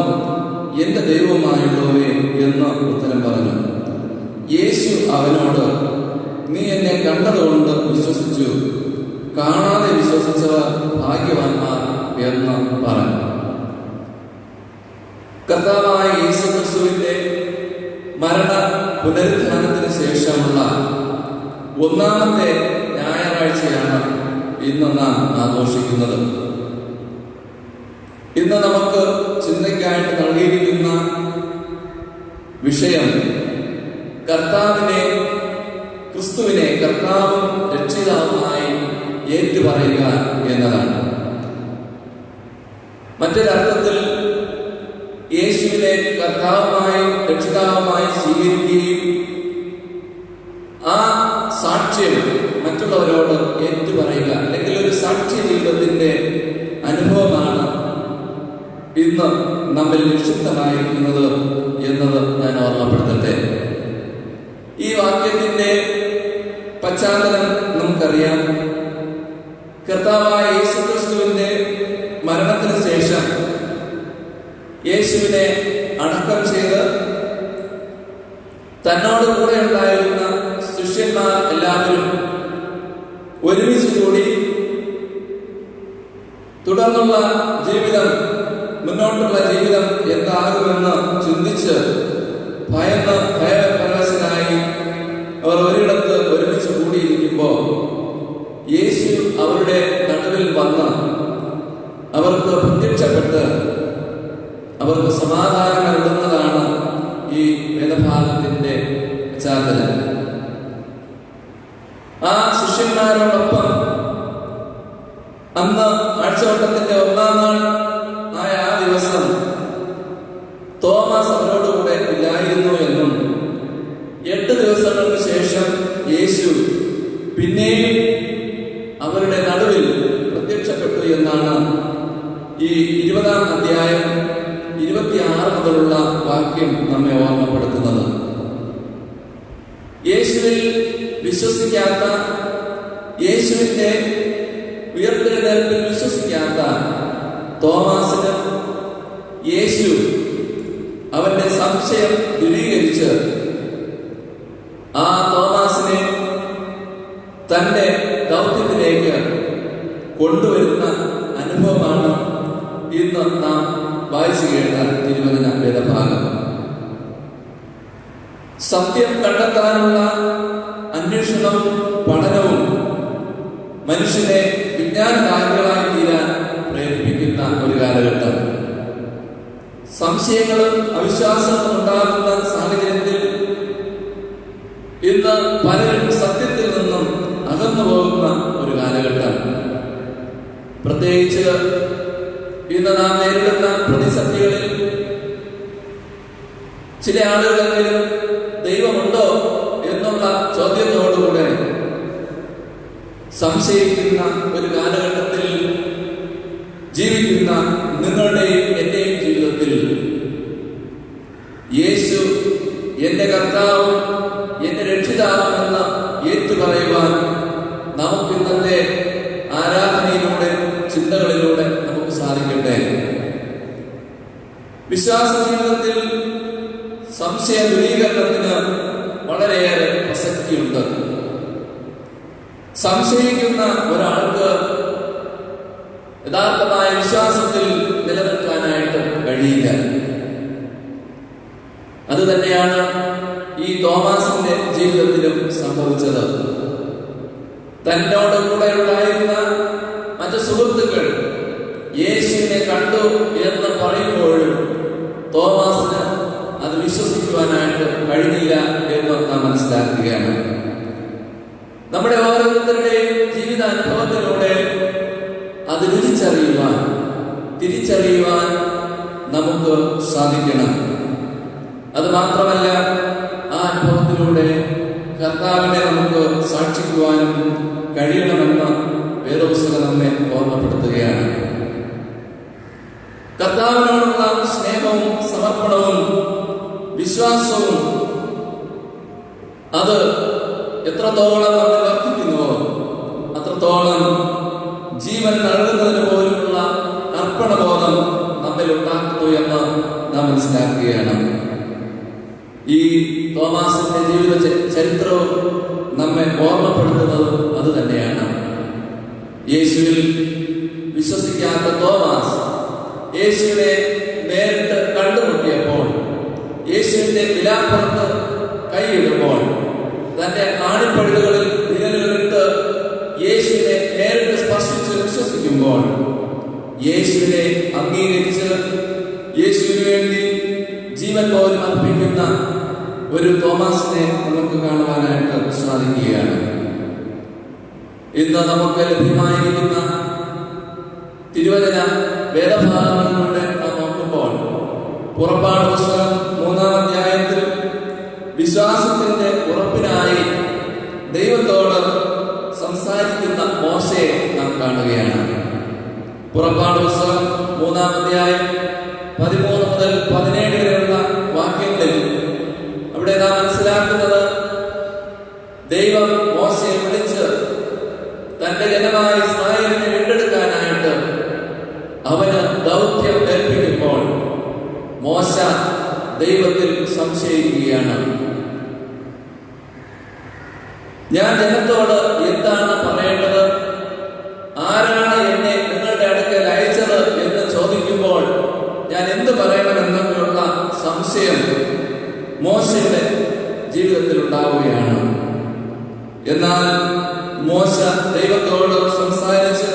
എന്റെ ദൈവവുമായുള്ളവേ എന്ന് ഉത്തരം പറഞ്ഞു. യേശു അവനോട്, നീ എന്നെ കണ്ടതുകൊണ്ട് വിശ്വസിച്ചു, കാണാതെ വിശ്വസിച്ചവർ ഭാഗ്യവാന്മാർ എന്ന് പറഞ്ഞു. കർത്താവായ യേശുക്രിസ്തുവിന്റെ മരണ പുനരുത്ഥാനത്തിന് ശേഷമുള്ള 1-ാമത്തെ ഞായറാഴ്ചയാണ് ഇന്ന് നാം ആഘോഷിക്കുന്നത്. ഇന്ന് നമുക്ക് ചിന്തയ്ക്കായിട്ട് നൽകിയിരിക്കുന്ന വിഷയം കർത്താവിനെ, ക്രിസ്തുവിനെ കർത്താവും രക്ഷിതാവുമായി ഏറ്റുപറയുക എന്നതാണ്. മറ്റൊരർത്ഥത്തിൽ യേശുവിനെ കർത്താവുമായി രക്ഷിതാവുമായി സ്വീകരിക്കുകയും ആ സാക്ഷ്യം മറ്റുള്ളവരോട് ഏറ്റുപറയുക, അല്ലെങ്കിൽ ഒരു സാക്ഷ്യ ജീവിതത്തിന്റെ അനുഭവമാണ് ഇന്ന് നമ്മിൽ നിക്ഷിപ്തമായിരിക്കുന്നത് എന്നത് ഞാൻ ഓർമ്മപ്പെടുത്തട്ടെ. ഈ വാക്യത്തിന്റെ പശ്ചാത്തലം നമുക്കറിയാം. കർത്താവായ യേശുക്രിസ്തുവിന്റെ മരണത്തിന് ശേഷം യേശുവിനെ അടക്കം ചെയ്ത് തന്നോട് കൂടെ ഉണ്ടായിരുന്ന ശിഷ്യന്മാർ എല്ലാവരും ഒരുമിച്ച് കൂടി തുടർന്നുള്ള ജീവിതം, മുന്നോട്ടുള്ള ജീവിതം എന്താകുമെന്ന് ചിന്തിച്ച് ഭയപരവശനായി അവർ ഒരിടത്ത് ഒരുമിച്ച് കൂടിയിരിക്കുമ്പോൾ യേശു അവരുടെ നടുവിൽ വന്ന് അവർക്ക് പ്രത്യക്ഷപ്പെട്ട് അവർക്ക് സമാധാനം നൽകുന്നതാണ് ഈ വേദഭാഗത്തിന്റെ പശ്ചാത്തലം. ആ ശിഷ്യന്മാരോടൊപ്പം അന്ന് ആഴ്ചവട്ടത്തിന്റെ 1-ാം നാൾ ആയ ആ ദിവസം തോമസ് അവരോടുകൂടെ ഇല്ലായിരുന്നു. ആയിരുന്നു എന്നും 8 ദിവസങ്ങൾക്ക് ശേഷം യേശു പിന്നെയും അവരുടെ നടുവിൽ പ്രത്യക്ഷപ്പെട്ടു എന്നാണ് ഈ 20-ാം അധ്യായം 26 മുതലുള്ള വാക്യം നമ്മെ ഓർമ്മപ്പെടുത്തുന്നത്. യേശുവിൽ വിശ്വസിക്കാത്ത, യേശുവിന്റെ ഉയർത്തെഴുന്നേൽപ്പിൽ വിശ്വസിക്കാത്ത തോമാസിന് യേശു അവന്റെ സംശയം ദൂരീകരിച്ച് ആ തോമാസിനെ തന്റെ ദൗത്യത്തിലേക്ക് കൊണ്ടുവരുന്ന അനുഭവമാണ് ഇന്ന് നാം വായിച്ചു കേട്ട തിരുവചന വേദഭാഗം. സത്യം കണ്ടെത്താനുള്ള അന്വേഷണവും പഠനവും മനുഷ്യനെ വിജ്ഞാനകാരികളായി തീരാൻ പ്രേരിപ്പിക്കുന്ന ഒരു കാലഘട്ടം. സംശയങ്ങളും അവിശ്വാസവും ഉണ്ടാകുന്ന സാഹചര്യത്തിൽ ഇന്ന് പലരും സത്യത്തിൽ നിന്നും അകന്നു പോകുന്ന ഒരു കാലഘട്ടം. പ്രത്യേകിച്ച് ഇന്ന് നാം നേരിടുന്ന പ്രതിസന്ധികളിൽ ചില ആളുകളെങ്കിലും ദൈവമുണ്ടോ എന്നുള്ള ചോദ്യത്തോടുകൂടെ സംശയിക്കുന്ന ഒരു കാലഘട്ടത്തിൽ ജീവിക്കുന്ന നിങ്ങളുടെയും എന്റെയും ജീവിതത്തിൽ യേശു എന്റെ കർത്താവും എന്റെ രക്ഷിതാവുമെന്ന് ഏറ്റുപറയുവാൻ നമുക്ക് ഇന്നത്തെ ആരാധനയിലൂടെ, ചിന്തകളിലൂടെ നമുക്ക് സാധിക്കട്ടെ. വിശ്വാസ ജീവിതത്തിൽ സംശയ ദൂരീകരണത്തിന് വളരെയേറെ പ്രസക്തിയുണ്ട്. സംശയിക്കുന്ന ഒരാൾക്ക് യഥാർത്ഥമായ വിശ്വാസത്തിൽ നിലനിൽക്കാനായിട്ട് കഴിയില്ല. അത് തന്നെയാണ് ഈ തോമാസിന്റെ ജീവിതത്തിലും സംഭവിച്ചത്. തന്നോട് കൂടെ ഉണ്ടായിരുന്ന മറ്റു സുഹൃത്തുക്കൾ യേശുവിനെ കണ്ടു എന്ന് പറയുമ്പോഴും തോമാസിന് അത് വിശ്വസിക്കുവാനായിട്ട് കഴിഞ്ഞില്ല എന്ന് നാം മനസ്സിലാക്കുകയാണ്. നമ്മുടെ ഓരോരുത്തരുടെയും ജീവിതാനുഭവത്തിലൂടെ അത് തിരിച്ചറിയുവാൻ നമുക്ക് സാധിക്കണം. അത് മാത്രമല്ല, ആ അനുഭവത്തിലൂടെ കർത്താവിനെ നമുക്ക് സാക്ഷിക്കുവാനും കഴിയണമെന്ന് വേദപുസ്തകം നമ്മെ ഓർമ്മപ്പെടുത്തുകയാണ്. കർത്താവിനോടുള്ള സ്നേഹവും സമർപ്പണവും വിശ്വാസവും അത് എത്രത്തോളം നമ്മൾ വർദ്ധിക്കുന്നുവോ അത്രത്തോളം ജീവൻ നൽകുന്നതിന് പോലുമുള്ള അർപ്പണബോധം നമ്മിൽ ഉണ്ടാക്കുന്നു എന്ന് നാം മനസ്സിലാക്കുകയാണ്. ഈ തോമാസിന്റെ ജീവിത ചരിത്രവും നമ്മെ ഓർമ്മപ്പെടുത്തുന്നതും അത് തന്നെയാണ്. യേശുവിൽ വിശ്വസിക്കാത്ത തോമാസ് യേശുവിനെ നേരിട്ട് കണ്ടുമുട്ടിയപ്പോൾ, യേശുവിന്റെ വിലാപ്പുറത്ത് കൈയിടുമ്പോൾ, തന്റെ ആണിപ്പഴുതുകളിൽ വിരലുകളിട്ട് യേശുവിനെ നേരിട്ട് സ്പർശിച്ച് വിശ്വസിക്കുമ്പോൾ, യേശുവിനെ അംഗീകരിച്ച് യേശുവിന് വേണ്ടി ജീവൻ പോലും അർപ്പിക്കുന്ന ഒരു തോമാസിനെ നമുക്ക് കാണുവാനായിട്ട് സാധിക്കുകയാണ്. ഇന്ന് നമുക്ക് ലഭ്യമായിരിക്കുന്ന തിരുവചന വേദഭാഗങ്ങളിലൂടെ നാം നോക്കുമ്പോൾ, പുറപ്പാട് പുസ്തകം 3-ാം അധ്യായത്തിൽ വിശ്വാസത്തിന്റെ ഉറപ്പിനായി ദൈവത്തോട് സംസാരിക്കുന്ന മോശയെ നാം കാണുകയാണ്. പുറപ്പാട് പുസ്തകം 3-ാം അധ്യായം 13 മുതൽ 17 വരെയുള്ള വാക്യങ്ങളിൽ അവിടെ നാം മനസ്സിലാക്കുന്നത്, ദൈവം മോശയെ വിളിച്ച് തന്റെ ജനമായ ഇസ്രായേലിനെ വീണ്ടെടുക്കാനായിട്ട് അവന് ദൗത്യം ഏൽപ്പിക്കുമ്പോൾ മോശ ദൈവത്തിൽ സംശയിക്കുകയാണ്. ഞാൻ ജനത്തോട് എന്താണ് പറയേണ്ടത്? ആരാണ് എന്നെ നിങ്ങളുടെ അടുക്കൽ അയച്ചത് എന്ന് ചോദിക്കുമ്പോൾ ഞാൻ എന്ത് പറയണമെന്നൊക്കെയുള്ള സംശയം മോശയുടെ ജീവിതത്തിൽ ഉണ്ടാവുകയാണ്. എന്നാൽ മോശ ദൈവത്തോട് സംസാരിച്ച്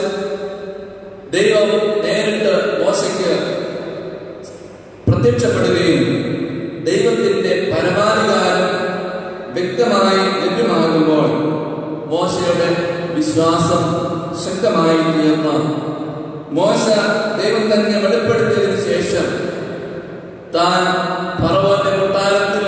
ദൈവം നേരിട്ട് മോശയ്ക്ക് പ്രത്യക്ഷപ്പെടുകയും ദൈവത്തിന്റെ പരമാധികാരം വ്യക്തമായി ലഭ്യമാകുമ്പോൾ മോശയുടെ വിശ്വാസം ശക്തമായി തീർന്നു. മോശ ദൈവം തന്നെ വെളിപ്പെടുത്തിയതിനു ശേഷം താൻ ഫറവോന്റെ കൊട്ടാരത്തിൽ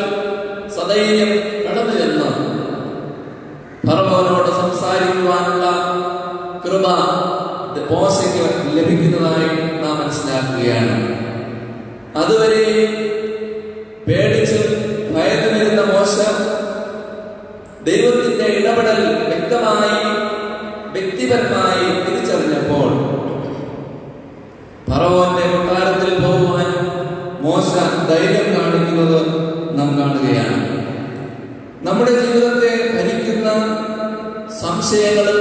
അതുവരെ പേടിച്ചും ഭയന്നിരുന്ന മോശ ദൈവത്തിന്റെ ഇടപെടൽ വ്യക്തമായി വ്യക്തിപരമായി തിരിച്ചറിഞ്ഞപ്പോൾ ഫറവോന്റെ കൊട്ടാരത്തിൽ പോകുവാൻ മോശ ധൈര്യം കാണിക്കുന്നത് നാം കാണുകയാണ്. നമ്മുടെ ജീവിതത്തെ ഭരിക്കുന്ന സംശയങ്ങളും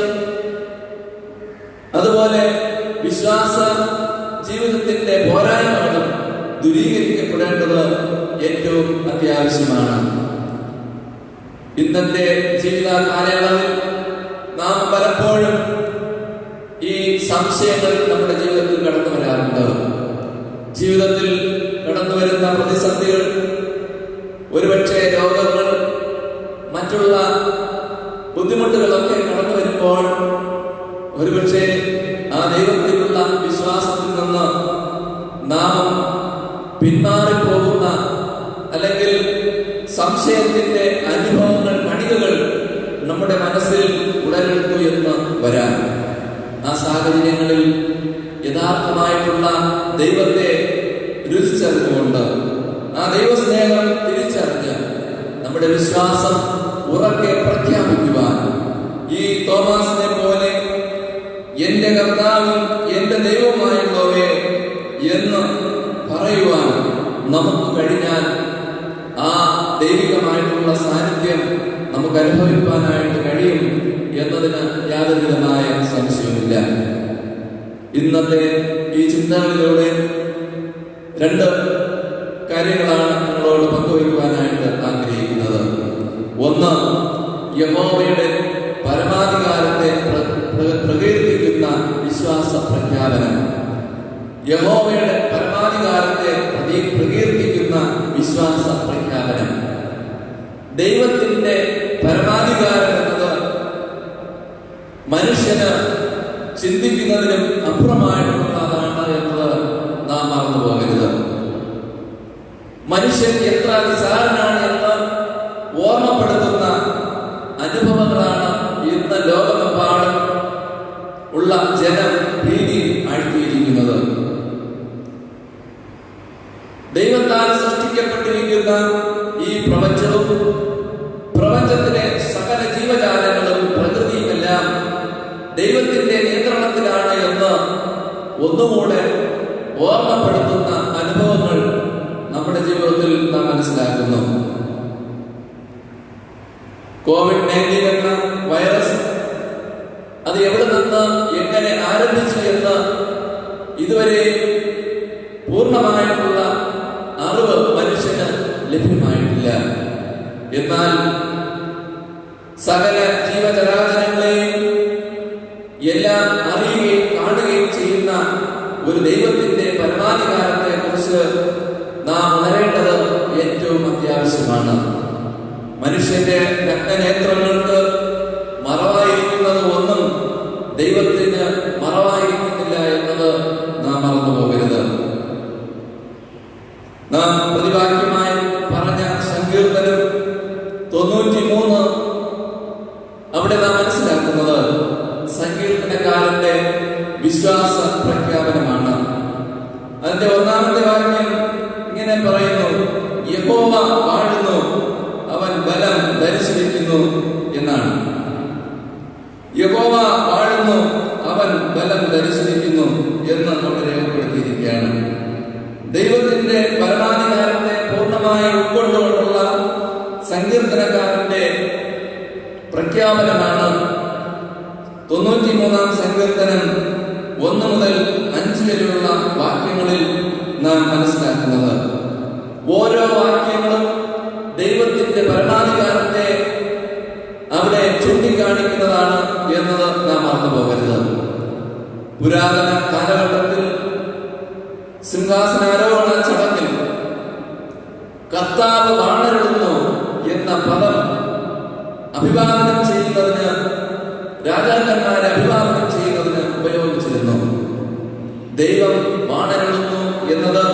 അതുപോലെ വിശ്വാസ ജീവിതത്തിന്റെ പോരായ്മകളും ദൂരീകരിക്കപ്പെടേണ്ടത് ഏറ്റവും അത്യാവശ്യമാണ്. ഇന്നത്തെ ജീവിത കാലയളവിൽ നാം പലപ്പോഴും ഈ സംശയങ്ങൾ നമ്മുടെ ജീവിതത്തിൽ കടന്നു വരാറുണ്ട്. ജീവിതത്തിൽ കടന്നു വരുന്ന പ്രതിസന്ധികൾ, ഒരുപക്ഷെ രോഗങ്ങൾ, മറ്റുള്ള ബുദ്ധിമുട്ടുകളൊക്കെ കടന്നു വരുമ്പോൾ ഒരുപക്ഷെ ആ ദൈവത്തിലുള്ള വിശ്വാസത്തിൽ നിന്ന് നാം പിന്മാറിപ്പോകുന്ന അല്ലെങ്കിൽ സംശയത്തിന്റെ അനുഭവങ്ങൾ, കണികകൾ നമ്മുടെ മനസ്സിൽ ഉടലെടുത്തു എന്ന് വരാം. ആ സാഹചര്യങ്ങളിൽ യഥാർത്ഥമായിട്ടുള്ള ദൈവത്തെ രുചിച്ചറിഞ്ഞുകൊണ്ട് ആ ദൈവസ്നേഹം തിരിച്ചറിഞ്ഞ് നമ്മുടെ വിശ്വാസം ഉറക്കെ പ്രഖ്യാപിക്കുവാൻ ഈ തോമാസിനെ പോലെ എന്റെ കർത്താവും എന്റെ ദൈവവുമായുള്ളവേ എന്ന് പറയുവാൻ നമുക്ക് കഴിഞ്ഞാൽ ആ ദൈവികമായിട്ടുള്ള സാന്നിധ്യം നമുക്ക് അനുഭവിക്കാനായിട്ട് കഴിയും എന്നതിന് യാതൊരു വിധമായ സംശയവുമില്ല. ഇന്നത്തെ ഈ ചിന്തകളിലൂടെ രണ്ട് കാര്യങ്ങളാണ് നിങ്ങളോട് പങ്കുവയ്ക്കുവാനായിട്ട് ആഗ്രഹിക്കുന്നത്. ഒന്ന്, യഹോവയുടെ പരമാധികാരത്തെ പ്രകീർത്തിക്കുന്ന വിശ്വാസ പ്രഖ്യാപനം. യഹോവയുടെ പരമാധികാരത്തെ പ്രകീർത്തിക്കുന്ന വിശ്വാസ പ്രഖ്യാപനം. ദൈവത്തിന്റെ പരമാധികാരം എന്നത് മനുഷ്യന് ചിന്തിക്കുന്നതിനും അപ്പുറമായിട്ടുള്ളതാണ് എന്നത് നാം മറന്നു പോകരുത്. മനുഷ്യൻ എത്ര നിസാരനാണ് എന്ന് ഓർമ്മപ്പെടുത്തുന്ന അനുഭവങ്ങളാണ് ഇന്ന് ലോകമെമ്പാടും ഉള്ള ജനം ഭീതി ആഴ്ത്തിയിരിക്കുന്നത്. ദൈവത്താൽ സൃഷ്ടിക്കപ്പെട്ടിരിക്കുന്ന ഈ പ്രപഞ്ചവും പ്രപഞ്ചത്തിലെ സകല ജീവജാലങ്ങളും പ്രകൃതിയുമെല്ലാം ദൈവത്തിന്റെ നിയന്ത്രണത്തിലാണ് എന്ന് ഒന്നുകൂടെ ഓർമ്മപ്പെടുത്തുന്ന അനുഭവങ്ങൾ നമ്മുടെ ജീവിതത്തിൽ നാം മനസ്സിലാക്കുന്നു. COVID-19 എന്ന വൈറസ് അത് എവിടെ നിന്ന് എങ്ങനെ ആരംഭിച്ചു എന്ന് ഇതുവരെ പൂർണ്ണമായിട്ടുള്ള അറിവ് മനുഷ്യന് ലഭ്യമായിട്ടില്ല. എന്നാൽ സകല ജീവചരാചരങ്ങളെയും എല്ലാം അറിയുകയും കാണുകയും ചെയ്യുന്ന ഒരു ദൈവത്തിന്റെ പരമാധികാരത്തെ കുറിച്ച് നാം ഉണരേണ്ടത് ഏറ്റവും അത്യാവശ്യമാണ്. മനുഷ്യന്റെ നഗ്നനേത്രങ്ങൾക്ക് മറവായിരിക്കുന്നത് ഒന്നും ദൈവത്തിന് മറവായിരിക്കുന്നില്ല എന്നത് നാം മറന്നു പോകരുത്. നാം പ്രതിവാക്യമായി പറഞ്ഞ സങ്കീർത്തനം 93 അവിടെ നാം മനസ്സിലാക്കുന്നത് സങ്കീർത്തനക്കാരന്റെ വിശ്വാസ പ്രഖ്യാപനമാണ്. അതിന്റെ ഒന്നാമത്തെ വാക്യം ഇങ്ങനെ പറയുന്നു: യഹോവ വാഴുന്നു, അവൻ ബലം ധരിച്ചിരിക്കുന്നു എന്നാണ്. യഹോവ വാഴുന്നു, അവൻ ബലം ധരിച്ചിരിക്കുന്നു എന്ന് അവിടെ രേഖപ്പെടുത്തിയിരിക്കുകയാണ്. ദൈവത്തിന്റെ പരമാധികാരത്തെ പൂർണ്ണമായി ഉൾക്കൊണ്ടുകൊണ്ടുള്ള സങ്കീർത്തനക്കാരന്റെ പ്രഖ്യാപനമാണ് 93 സങ്കീർത്തനം 1 മുതൽ 5 വരെയുള്ള വാക്യങ്ങളിൽ നാം മനസ്സിലാക്കുന്നത്. ഓരോ വാക്യങ്ങളും ദൈവത്തിന്റെ പരമാധികാരത്തെ അവിടെ ചൂണ്ടിക്കാണിക്കുന്നതാണ് എന്നത് നാം മറന്നു പോകരുത്. പുരാതന കാലഘട്ടത്തിൽ സിംഹാസനാരോഹണ ചടങ്ങിൽ കർത്താവ് വാണരുളുന്നു എന്ന പദം അഭിവാദനം ചെയ്യുന്നതിന്, രാജാക്കന്മാരെ അഭിവാദനം ചെയ്യുന്നതിന് ഉപയോഗിച്ചിരുന്നു. ദൈവം വാണരുളുന്നു എന്നത്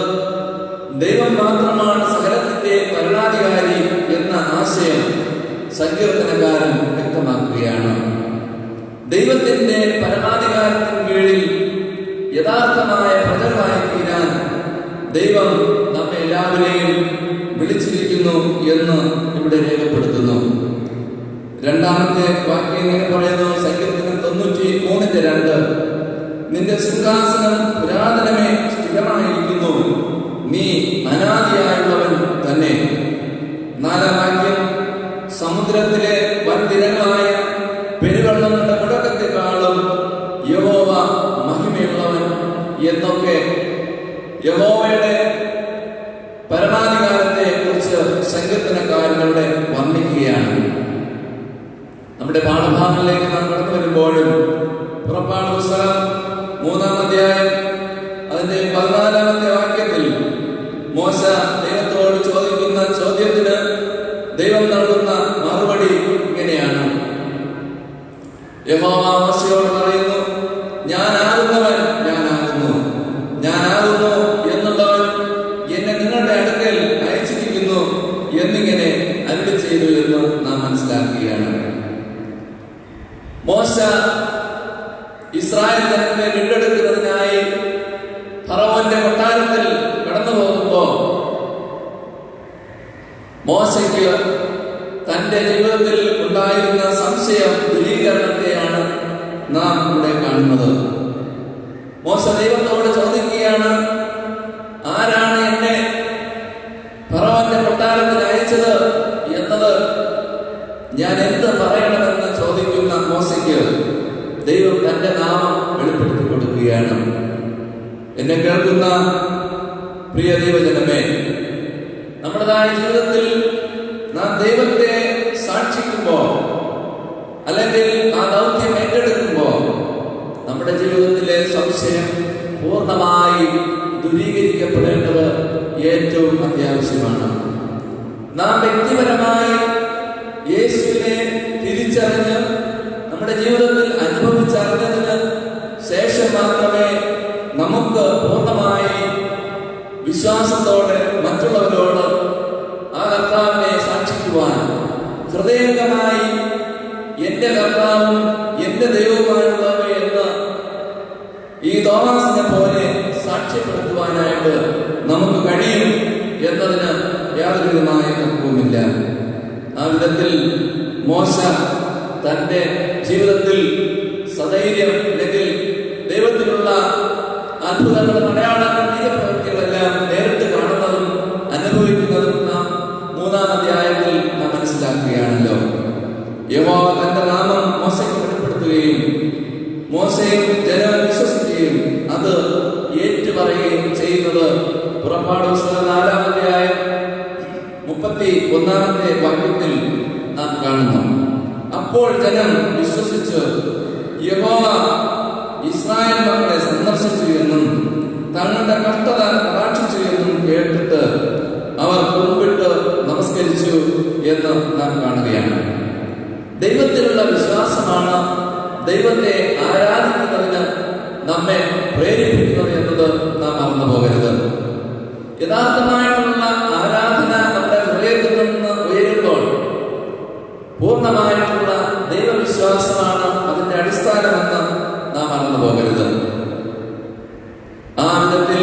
ദൈവം മാത്രമാണ് സകലത്തിന്റെ ഭരണാധികാരി എന്ന ആശയം സങ്കീർത്തനക്കാരൻ വ്യക്തമാക്കുകയാണ്. ദൈവത്തിന്റെ പരമാധികാരത്തിന് കീഴിൽ യഥാർത്ഥമായ പ്രജകളായി തീരാൻ ദൈവം വിളിച്ചിരിക്കുന്നു എന്ന് ഇവിടെ രേഖപ്പെടുത്തുന്നു. രണ്ടാമത്തെ വാക്യം ഇങ്ങനെ പറയുന്നു, സങ്കീർത്തനം 93:2, നിന്റെ സിംഹാസനം പുരാതനമേ സ്ഥിരമായിരിക്കുന്നു, നീ അനാദിയായുള്ളവൻ തന്നെ. നാലാം വാക്യം, സമുദ്രത്തിലെ വൻതിരകളായ പെരുവെള്ളങ്ങളുടെ മുടക്കത്തെക്കാളും യഹോവ മഹിമയുള്ളവൻ എന്നൊക്കെ യഹോവയുടെ പരമാധികാരത്തെ കുറിച്ച് സങ്കീർത്തനക്കാരനോട് വർണ്ണിക്കുകയാണ്. നമ്മുടെ പാഠഭാഗങ്ങളിലേക്ക് നാം കടന്നു വരുമ്പോഴും പുറപ്പാട് പുസ്തകം 3-ാം അധ്യായം അതിന്റെ 14-ാമത്തെ വാക്യത്തിൽ മോശ ദൈവത്തോട് ചോദിക്കുന്ന ചോദ്യത്തിന് ദൈവം നൽകുന്ന മറുപടി ഇങ്ങനെയാണ്. യഹോവ മോശയോട് പറയുന്നു, ഞാനാകുന്നവൻ ഞാനാകുന്നു, ഞാനാകുന്നു എന്നുള്ളവൻ എന്നെ നിങ്ങളുടെ അടുക്കൽ അയച്ചിരിക്കുന്നു എന്നിങ്ങനെ അരുളി ചെയ്തു എന്ന് നാം മനസ്സിലാക്കുകയാണ്. മോശ ഇസ്രായേൽ ജനത്തെ വീണ്ടെടുക്കുന്നതിനായി ഫറവോന്റെ കൊട്ടാരത്തിൽ കടന്നു പോകുമ്പോ മോശയ്ക്ക് തന്റെ ജീവിതത്തിൽ ഉണ്ടായിരുന്ന സംശയം ദൂരീകരണത്തെയാണ് നാം ഇവിടെ കാണുന്നത്. മോശ ദൈവത്തോട് ചോദിക്കുകയാണ്, ആരാണ് എന്നെ ഫറവോന്റെ കൊട്ടാരത്തിൽ അയച്ചത് എന്നത് ഞാൻ എന്ത് പറയണമെന്ന് ചോദിക്കുന്ന മോശയ്ക്ക് ദൈവം തന്റെ നാമം വെളിപ്പെടുത്തി കൊടുക്കുകയാണ്. എന്നെ കേൾക്കുന്ന പ്രിയ ദൈവജനമേ, നമ്മുടേതായ ജീവിതത്തിൽ നാം ദൈവത്തെ സാക്ഷിക്കുമ്പോൾ അല്ലെങ്കിൽ ആ ദൗത്യം ഏറ്റെടുക്കുമ്പോൾ നമ്മുടെ ജീവിതത്തിലെ സംശയം പൂർണ്ണമായി ദൂരീകരിക്കപ്പെടേണ്ടത് ഏറ്റവും അത്യാവശ്യമാണ്. നാം വ്യക്തിപരമായി യേശുവിനെ തിരിച്ചറിഞ്ഞ് നമ്മുടെ ജീവിതത്തിൽ അനുഭവിച്ചറിഞ്ഞതിന് ശേഷം മാത്രമേ നമുക്ക് പൂർണ്ണമായി വിശ്വാസത്തോടെ മറ്റുള്ളവരോട് ആ കർത്താവിനെ സാക്ഷിക്കുവാൻ ഹൃദയംഗമായി എന്റെ കർത്താവും എന്റെ ദൈവവുമായുള്ളവ എന്ന് ഈ തോമാസിനെ പോലെ സാക്ഷ്യപ്പെടുത്തുവാനായിട്ട് നമുക്ക് കഴിയും എന്നതിന് യാതൊരു വിധമായ തർക്കവുമില്ല. ആ വിധത്തിൽ മോശ തന്റെ ജീവിതത്തിൽ സധൈര്യം അല്ലെങ്കിൽ ദൈവത്തിലുള്ള അത്ഭുതങ്ങളും അടയാളങ്ങളും പ്രവൃത്തികളെല്ലാം നേരിട്ട് കാണുന്നതും അനുഭവിക്കുന്നതും നാം 3-ാം അധ്യായത്തിൽ നാം മനസ്സിലാക്കുകയാണല്ലോ. യഹോവ തന്റെ നാമം മോശയ്ക്ക് വെളിപ്പെടുത്തുകയും മോശയും ജനം വിശ്വസിക്കുകയും അത് ഏറ്റുപറയുകയും ചെയ്യുന്നത് പുറപ്പാട് പുസ്തകം 4-ാം അധ്യായം 31-ാമത്തെ വാക്യത്തിൽ നാം കാണുന്നു. അപ്പോൾ ജനം വിശ്വസിച്ച് യഹോവ ഇസ്രായേൽ മക്കളെ സന്ദർശിച്ചു എന്നും തങ്ങളുടെ കഷ്ടത കടാക്ഷിച്ചു എന്നും കേട്ടിട്ട് അവർ കുമ്പിട്ട് നമസ്കരിച്ചു എന്ന് നാം കാണുകയാണ്. ദൈവത്തിലുള്ള വിശ്വാസമാണ് ദൈവത്തെ ആരാധിക്കുന്നതിന് നമ്മെ പ്രേരിപ്പിക്കുന്നത് എന്നത് നാം മറന്നു പോകരുത്. യഥാർത്ഥമായിട്ടുള്ള ആരാധന നമ്മുടെ ഹൃദയത്തിൽ നിന്ന് ഉയരുമ്പോൾ പൂർണ്ണമായിട്ടുള്ള ദൈവവിശ്വാസമാണ് അതിന്റെ അടിസ്ഥാനമെന്ന് നാം മറന്നു പോകരുത്. ആ വിധത്തിൽ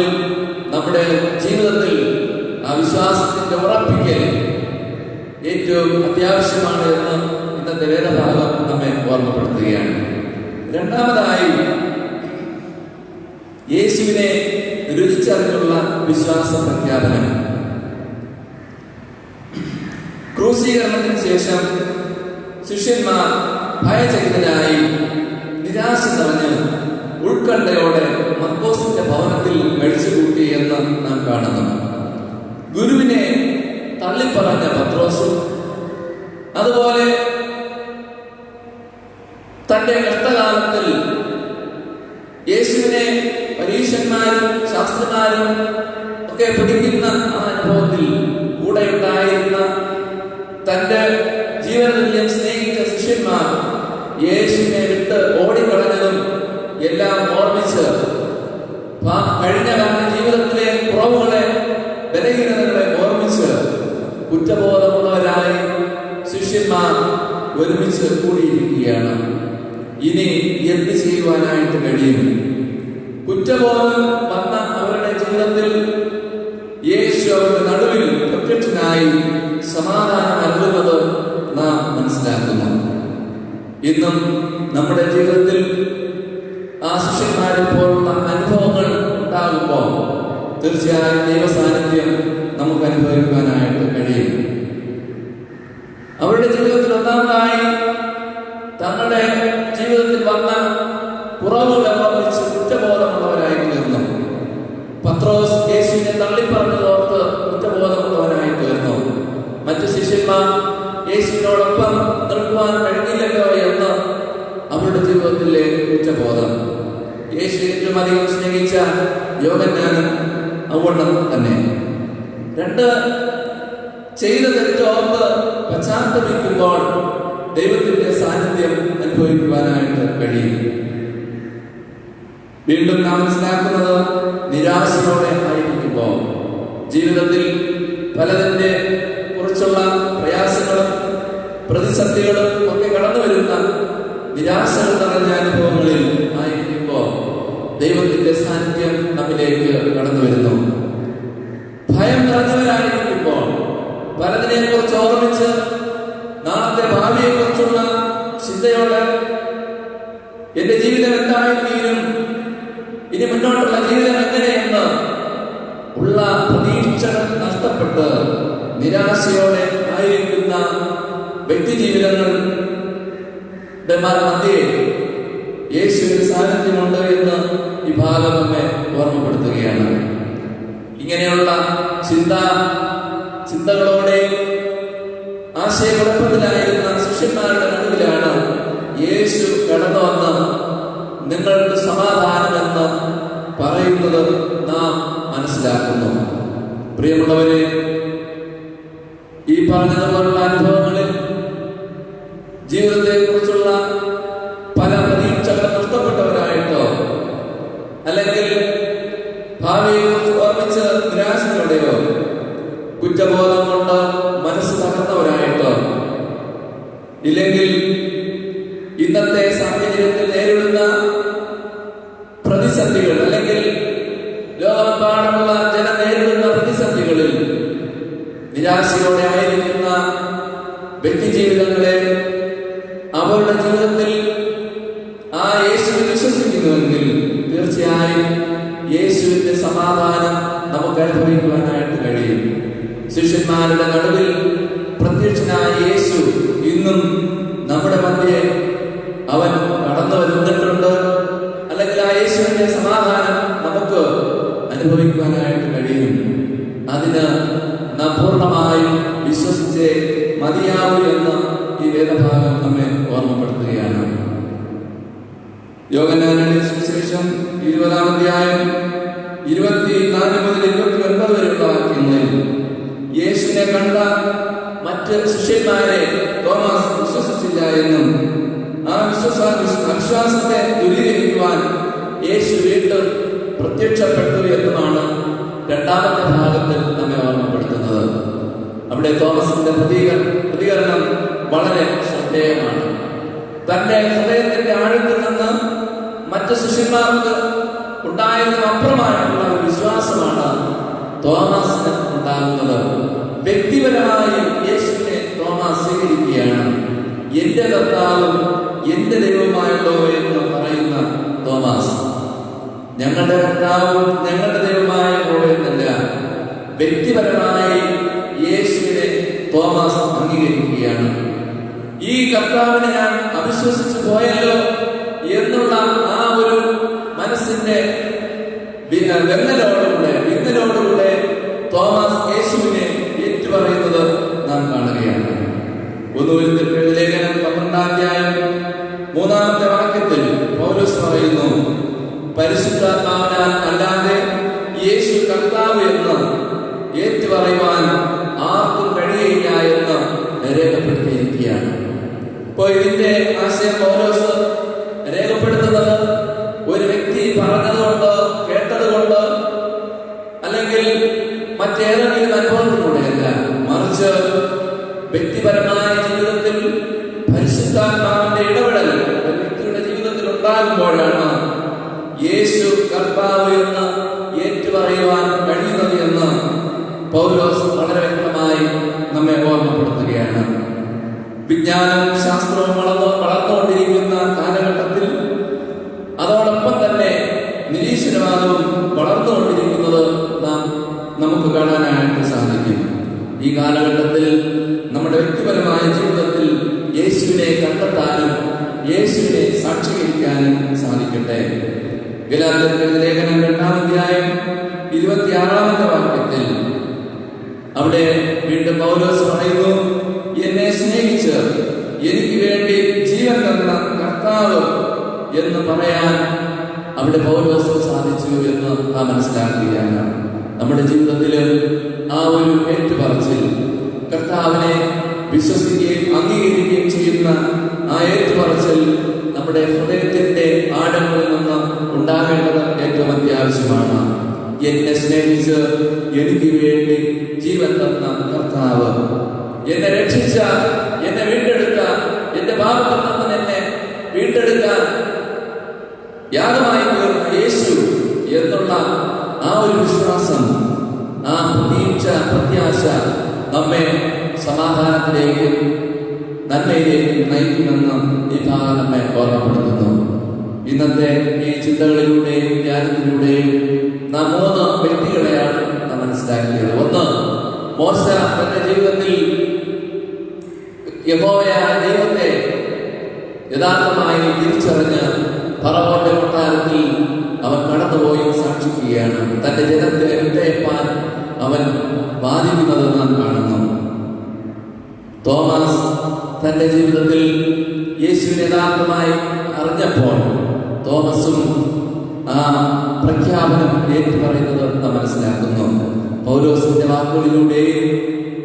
നമ്മുടെ ജീവിതത്തിൽ ആ വിശ്വാസത്തിന്റെ ഉറപ്പിക്കൽ ഏറ്റവും അത്യാവശ്യമാണ് എന്ന് ഇന്നത്തെ വേദഭാഗം നമ്മെ ഓർമ്മപ്പെടുത്തുകയാണ്. രണ്ടാമതായി, യേശുവിനെ രുചിച്ചറിഞ്ഞുള്ള വിശ്വാസ പ്രഖ്യാപനം. ക്രൂശീകരണത്തിന് ശേഷം ശിഷ്യന്മാർ ഭയചകിതരായി നിരാശ നിറഞ്ഞ് ഉത്കണ്ഠയോടെ മർക്കോസിന്റെ ഭവനത്തിൽ കഴിച്ചുകൂട്ടി എന്ന് നാം കാണുന്നു. ഗുരുവിനെ തള്ളിപ്പറഞ്ഞ പത്രോസും അതുപോലെ തന്റെ കഷ്ടകാലത്തിൽ യേശുവിനെ പരീശന്മാരും ശാസ്ത്രജ്ഞരും ഒക്കെ പിടിക്കുന്ന ആ അനുഭവത്തിൽ കൂടെ ഉണ്ടായിരുന്ന തന്റെ ജീവനതുല്യം സ്നേഹിച്ച ശിഷ്യന്മാർ യേശുവിനെ വിട്ട് ഓടിക്കളഞ്ഞതും എല്ലാം ഓർമ്മിച്ച് കഴിഞ്ഞ കാല ജീവിതത്തിലെ കുറവുകളെ ബലഹീനതകളെ ഓർമ്മിച്ച് കുറ്റബോധമുള്ളവരായി ശിഷ്യന്മാർ ഒരുമിച്ച് കൂടിയിരിക്കുകയാണ്. ഇനി എന്ത് ചെയ്യുവാനായിട്ട് കഴിയും? കുറ്റബോധം വന്ന അവരുടെ ജീവിതത്തിൽ യേശു അവരുടെ നടുവിൽ പ്രത്യക്ഷനായി ഇന്നും നമ്മുടെ ജീവിതത്തിൽ ആ ശിഷ്യന്മാരെ പോലുള്ള അനുഭവങ്ങൾ ഉണ്ടാകുമ്പോൾ തീർച്ചയായും ദൈവസാന്നിധ്യം നമുക്ക് അനുഭവിക്കാനായിട്ട് കഴിയും. അവരുടെ ജീവിതത്തിൽ ഒന്നാമതായി തങ്ങളുടെ ജീവിതത്തിൽ വന്ന കുറവുകൾ ഓർമ്മിച്ച് കുറ്റബോധമുള്ളവരായി തീർന്നു. പത്രോസ് യേശുവിനെ തള്ളിപ്പറഞ്ഞതോർത്ത് കുറ്റബോധമുള്ളവനായി തീർന്നു. മറ്റു ശിഷ്യന്മാർ യേശുവിനോടൊപ്പം നിൽക്കുവാൻ കഴിഞ്ഞില്ലല്ലോ എന്ന് അവരുടെ ജീവിതത്തിലെ കുറ്റബോധം. യേശു ഏറ്റവും അധികം സ്നേഹിച്ച യോഹന്നാനും അവണ്ണം തന്നെ. രണ്ട്, ചെയ്ത തെറ്റോർത്ത് പശ്ചാത്തപിക്കുമ്പോൾ ദൈവത്തിന്റെ സാന്നിധ്യം അനുഭവിക്കുവാനായിട്ട് കഴിയും. വീണ്ടും നാം മനസ്സിലാക്കുന്നത് നിരാശയോടെ ആയിരിക്കുമ്പോൾ ജീവിതത്തിൽ പലതിന്റെ കുറിച്ചുള്ള പ്രയാസങ്ങളും പ്രതിസന്ധികളും ഒക്കെ കടന്നു വരുന്ന നിരാശകൾ നിറഞ്ഞ അനുഭവങ്ങളിൽ ആയിരിക്കുമ്പോൾ ദൈവത്തിന്റെ സാന്നിധ്യം നമ്മിലേക്ക് കടന്നു വരുന്നു. ഭയം നിറഞ്ഞവരായിരിക്കുമ്പോൾ പലതിനെ കുറിച്ച് ഓർമ്മിച്ച് നാളത്തെ ഭാവിയെ കുറിച്ചുള്ള ചിന്തയോടെ എന്റെ ജീവിതം എന്തായിത്തീരും, ഇനി മുന്നോട്ടുള്ള ജീവിതം എങ്ങനെയെന്ന് ഉള്ള പ്രതീക്ഷകൾ നഷ്ടപ്പെട്ട് നിരാശയോടെ ആയിരിക്കുന്ന വ്യക്തി ജീവിതങ്ങളുടെ മധ്യേ യേശുവിന്റെ സാന്നിധ്യമുണ്ട് എന്ന് ഈ ഭാഗം നമ്മെ ഓർമ്മപ്പെടുത്തുകയാണ്. ഇങ്ങനെയുള്ള ചിന്തകളോടെ ആശയക്കുഴപ്പത്തിലായിരുന്ന ശിഷ്യന്മാരുടെ നടുവിലാണ് യേശു കടന്നു വന്ന് നിങ്ങൾക്ക് സമാധാനമെന്ന് പറയുന്നത് നാം മനസ്സിലാക്കുന്നു. പ്രിയമുള്ളവരെ, ഈ പറഞ്ഞതുപോലുള്ള അനുഭവങ്ങളിൽ ജീവിതത്തെ കുറിച്ചുള്ള പല പ്രതീക്ഷകൾ നഷ്ടപ്പെട്ടവരായിട്ടോ അല്ലെങ്കിൽ ഭാവിയെ കുറിച്ച് ഓർമ്മിച്ച് നിരാശയോടെയോ കുറ്റബോധം കൊണ്ട് മനസ്സ് തകർന്നവരായിട്ടോ ഇല്ലെങ്കിൽ ഇന്നത്തെ സാഹചര്യത്തിൽ നേരിടുന്ന പ്രതിസന്ധികൾ അല്ലെങ്കിൽ ലോകമെമ്പാടുമുള്ള ജനം നേരിടുന്ന പ്രതിസന്ധികളിൽ നിരാശയോടെ ആയിരിക്കുന്ന വ്യക്തി ജീവിതങ്ങളെ അവരുടെ ജീവിതത്തിൽ ആ യേശുവിൽ വിശ്വസിക്കുന്നുവെങ്കിൽ തീർച്ചയായും യേശുവിന്റെ സമാധാനം നമുക്ക് അനുഭവിക്കുവാനായിട്ട് കഴിയും. ശിഷ്യന്മാരുടെ നടുവിൽ പ്രത്യക്ഷനായ യേശു ഇന്നും നമ്മുടെ മധ്യേ അവൻ കടന്നു വന്നിട്ടുണ്ട്. അല്ലെങ്കിൽ ആ യേശുവിന്റെ സമാധാനം നമുക്ക് അനുഭവിക്കുവാനായിട്ട് കഴിയും. അതിന് നാം പൂർണ്ണമായും വിശ്വസിച്ച് മതിയാവൂ എന്ന് ഈ വേദഭാഗം നമ്മെ ഓർമ്മപ്പെടുത്തുകയാണ്. യോഹന്നാന്റെ സുവിശേഷം 20-ാം അധ്യായം 24 മുതൽ 29 വരെയുള്ള വാക്യങ്ങളിൽ യേശുവിനെ കണ്ട മറ്റ് ശിഷ്യന്മാരെ തോമസ് വിശ്വസിച്ചില്ല എന്നും ആ വിശ്വാസത്തെ ദുരീകരിക്കുവാൻ യേശു വീണ്ടും പ്രത്യക്ഷപ്പെട്ടു എന്നുമാണ് രണ്ടാമത്തെ ഭാഗത്തിൽ നമ്മെ ഓർമ്മപ്പെടുത്തുന്നത്. അവിടെ തോമസിന്റെ പ്രതികരണം വളരെ ശ്രദ്ധേയമാണ്. തന്റെ ഹൃദയത്തിന്റെ ആഴത്തിൽ നിന്ന് മറ്റ് ശിഷ്യന്മാർക്ക് ഉണ്ടായിരുന്ന അപ്പുറമായിട്ടുള്ള ഒരു വിശ്വാസമാണ് തോമസിന് ഉണ്ടാകുന്നത്. വ്യക്തിപരമായി യേശുവിനെ തോമസ് സ്വീകരിക്കുകയാണ്. എന്റെ കർത്താവും എന്റെ ദൈവവുമായല്ലോ എന്ന് പറയുന്ന തോമസ് ഞങ്ങളുടെ കർത്താവും ഞങ്ങളുടെ ദൈവമായല്ലോ എന്നല്ല, വ്യക്തിപരമായി യേശുവിനെ തോമസ് അംഗീകരിക്കുകയാണ്. ഈ കർത്താവിനെ ഞാൻ അവിശ്വസിച്ചു പോയല്ലോ എന്നുള്ള ആ ഒരു മനസ്സിന്റെ വിങ്ങലോടുകൂടെ തോമസ് യേശുവിനെ ഏറ്റുപറയുന്നത് നാം കാണുകയാണ്. 1 കൊരിന്ത്യർ ലേഖനം 12-ാം അധ്യായം 3-ാമത്തെ വാക്യത്തിൽ പൗലോസ് പറയുന്നു, പരിശുദ്ധാത്മാവിനാൽ അല്ലാതെ യേശു കർത്താവ് എന്ന് ഏറ്റുപറയുവാൻ ആർക്കും കഴിയില്ല എന്ന് രേഖപ്പെടുത്തിയിരിക്കുകയാണ്. ഇപ്പോൾ ഇതിന്റെ ആശയം പൗലോസ് രേഖപ്പെടുത്തുന്നത് ഒരു വ്യക്തി പറഞ്ഞതുകൊണ്ട് കേട്ടതുകൊണ്ട് അല്ലെങ്കിൽ മറ്റേതെങ്കിലും അനുഭവത്തിലൂടെയല്ല, മറിച്ച് വ്യക്തിപരമായ ജീവിതത്തിൽ പരിശുദ്ധാത്മാവിന്റെ ഇടപെടൽ ഒരു വ്യക്തിയുടെ ജീവിതത്തിൽ ഉണ്ടാകുമ്പോഴാണ് യേശു കർത്താവ് എന്ന് ഏറ്റുപറയുവാൻ കഴിയുന്നത് എന്ന് പൗലോസ് വളരെ വ്യക്തമായി നമ്മെ ഓർമ്മപ്പെടുത്തുകയാണ്. വിജ്ഞാനവും ശാസ്ത്രവും വളർന്നുകൊണ്ടിരിക്കുന്ന കാലഘട്ടത്തിൽ അതോടൊപ്പം തന്നെ നിരീശ്വരവാദവും വളർന്നുകൊണ്ടിരിക്കുന്നത് നമുക്ക് കാണാനായിട്ട് സാധിക്കും. ഈ കാലഘട്ടത്തിൽ നമ്മുടെ വ്യക്തിപരമായ ജീവിതത്തിൽ യേശുവിനെ കണ്ടെത്താനും യേശുവിനെ സാക്ഷീകരിക്കാനും സാധിക്കട്ടെ. ഗലാത്യർക്കെഴുതിയ ലേഖനം 2-ാം അധ്യായം 26-ാമത്തെ വാക്യത്തിൽ അവിടെ വീണ്ടും പൗലോസ് പറയുന്നു, എന്നെ സ്നേഹിച്ച് എനിക്ക് വേണ്ടി ജീവൻ തന്ന കർത്താവ് എന്ന് പറയാൻ അവിടെ പൗലോസ് സാധിച്ചു എന്ന് നാം മനസ്സിലാക്കുകയാണ്. നമ്മുടെ ജീവിതത്തിൽ ആ ഒരു ഏറ്റുപറച്ചിൽ, കർത്താവിനെ വിശ്വസിക്കുകയും അംഗീകരിക്കുകയും ചെയ്യുന്ന ആ ഏറ്റുപറച്ചിൽ നമ്മുടെ ഹൃദയത്തിന്റെ ആഴങ്ങളിൽ നിന്ന് ഉണ്ടാകേണ്ടത് ഏറ്റവും അത്യാവശ്യമാണ്. എന്നെ സ്നേഹിച്ച് എനിക്ക് വേണ്ടി ജീവൻ തന്ന കർത്താവ്, എന്നെ രക്ഷിച്ച, എന്നെ വീണ്ടെടുത്ത, എന്റെ പാപത്തിൽ നിന്ന് എന്നെ വീണ്ടെടുക്കാൻ യാഗമായി തീർന്ന യേശു എന്നുള്ള ആ ഒരു വിശ്വാസം, ആ പ്രത്യാശ നമ്മെ സമാധാനത്തിലേക്കും നന്മയിലേക്കും നയിക്കുമെന്ന് ഈ ഭാഗം നമ്മെ ഓർമ്മപ്പെടുത്തുന്നു. ഇന്നത്തെ ഈ ചിന്തകളിലൂടെയും ധ്യാനത്തിലൂടെയും നാം 3 വ്യക്തികളെയാണ് നാം മനസ്സിലാക്കിയത്. ഒന്ന്, മോശ തന്റെ ജീവിതത്തിൽ യഹോവയായ ദൈവത്തെ യഥാർത്ഥമായി തിരിച്ചറിഞ്ഞ് ഫറവോന്റെ കൊട്ടാരത്തിൽ അവൻ കടന്നുപോയി സാക്ഷിക്കുകയാണ്. തന്റെ ജനത്തെ വിട്ടയപ്പാൻ അവൻ വാദിക്കുന്നത് നാം കാണുന്നു. തോമസ് തന്റെ ജീവിതത്തിൽ യേശുവിനെ യഥാർത്ഥമായി അറിഞ്ഞപ്പോൾ തോമസും ആ പ്രഖ്യാപനം ഏറ്റുപറയുന്നത് നാം മനസ്സിലാക്കുന്നു. പൗലോസിന്റെ വാക്കുകളിലൂടെയും